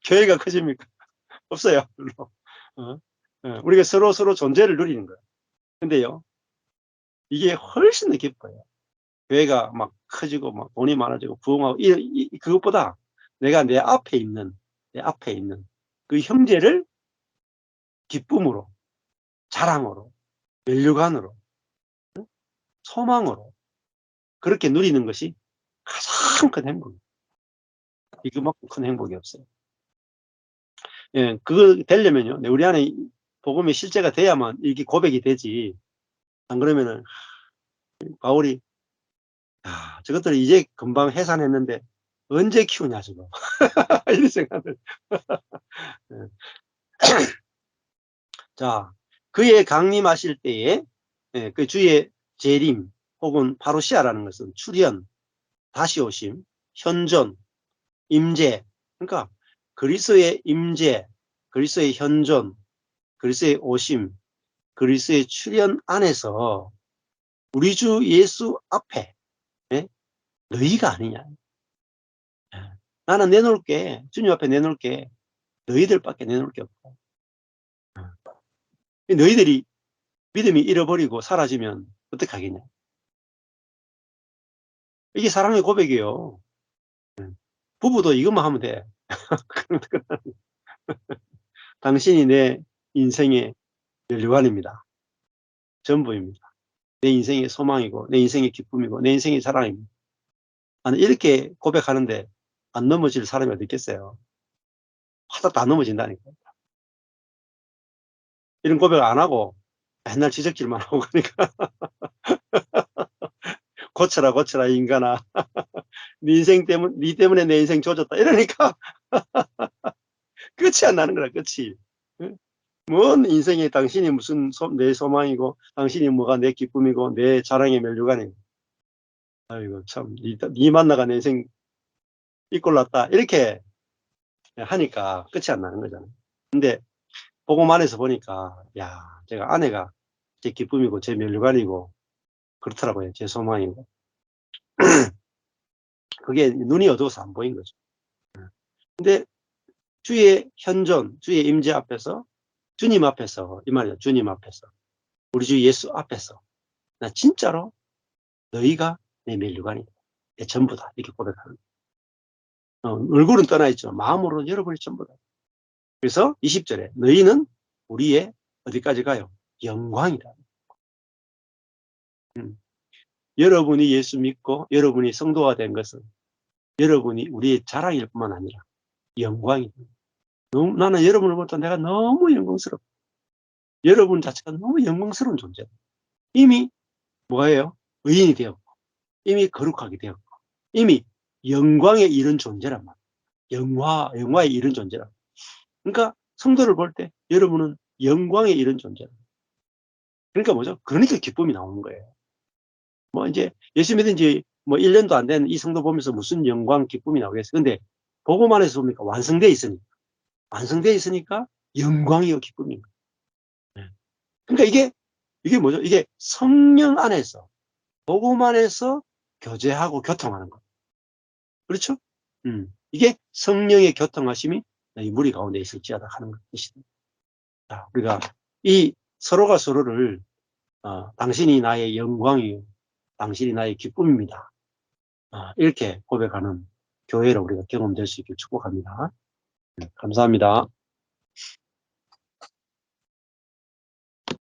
교회가 커집니까? 없어요, 별로. 어? 우리가 서로 존재를 누리는 거예요. 근데요, 이게 훨씬 더 기뻐요. 교회가 막 커지고, 막 돈이 많아지고, 부흥하고, 그것보다 내가 내 앞에 있는 그 형제를 기쁨으로, 자랑으로, 면류관으로, 소망으로, 그렇게 누리는 것이 가장 큰 행복이에요. 이거만큼 큰 행복이 없어요. 예, 그거 되려면요, 우리 안에 복음이 실제가 돼야만 이게 고백이 되지. 안 그러면은, 바울이, 저것들이 이제 금방 해산했는데, 언제 키우냐, 저거. 이런 생각을. 예. 자, 그의 강림하실 때에, 예, 그 주의 재림, 혹은 파루시아라는 것은 출현, 다시 오심, 현존, 임재. 그러니까 그리스도의 임재, 그리스도의 현존, 그리스도의 오심, 그리스도의 출현 안에서 우리 주 예수 앞에, 예? 너희가 아니냐. 예. 나는 내놓을게. 주님 앞에 내놓을게. 너희들밖에 내놓을 게 없고. 너희들이 믿음이 잃어버리고 사라지면 어떡하겠냐. 이게 사랑의 고백이에요. 부부도 이것만 하면 돼. 당신이 내 인생의 멸류관입니다. 전부입니다. 내 인생의 소망이고, 내 인생의 기쁨이고, 내 인생의 사랑입니다. 나는 이렇게 고백하는데 안 넘어질 사람이 어디 있겠어요. 하다 다 넘어진다니까. 이런 고백 안 하고 맨날 지적질만 하고 그러니까 고쳐라 고쳐라 인간아. 네 때문에 내 인생 조졌다 이러니까 끝이 안 나는 거야, 끝이. 응? 뭔 인생에 당신이 무슨 내 소망이고, 당신이 뭐가 내 기쁨이고, 내 자랑의 멸류관이고. 아이고 참, 네 만나가 내 인생 이꼴 났다 이렇게 하니까 끝이 안 나는 거잖아요. 근데 복음 안에서 보니까, 야, 제가 아내가 제 기쁨이고 제 멸류관이고 그렇더라고요. 제 소망이고. 그게 눈이 어두워서 안 보인 거죠. 근데 주의 현존, 주의 임재 앞에서, 주님 앞에서, 이 말이야, 주님 앞에서, 우리 주 예수 앞에서, 나 진짜로 너희가 내 멸류관이다, 내 전부다, 이렇게 고백하는 거예요. 얼굴은 떠나 있지만 마음으로는 여러분이 전부다. 그래서 20절에 너희는 우리의 어디까지 가요? 영광이다. 음. 여러분이 예수 믿고 여러분이 성도가 된 것은 여러분이 우리의 자랑일 뿐만 아니라 영광이다. 나는 여러분을 볼 때 내가 너무 영광스럽고, 여러분 자체가 너무 영광스러운 존재다. 이미 뭐예요? 의인이 되었고, 이미 거룩하게 되었고, 이미 영광에 이른 존재란 말이에요. 영화에 이른 존재란 말이에요. 그러니까 성도를 볼 때 여러분은 영광에 이른 존재다. 그러니까 뭐죠? 그러니까 기쁨이 나오는 거예요. 뭐 이제 예수 믿은 지 뭐 1년도 안 된 이 성도 보면서 무슨 영광, 기쁨이 나오겠어요. 근데 보고만 해서 봅니까? 완성되어 있으니까. 완성되어 있으니까 영광이요, 기쁨인 거예요. 그러니까 이게 뭐죠? 이게 성령 안에서, 복음 안에서 교제하고 교통하는 거. 그렇죠? 이게 성령의 교통하심이 이 무리 가운데 있을지어다 하는 것이다. 자, 우리가 이 서로가 서로를, 당신이 나의 영광이요, 당신이 나의 기쁨입니다, 이렇게 고백하는 교회로 우리가 경험될 수 있길 축복합니다. 감사합니다.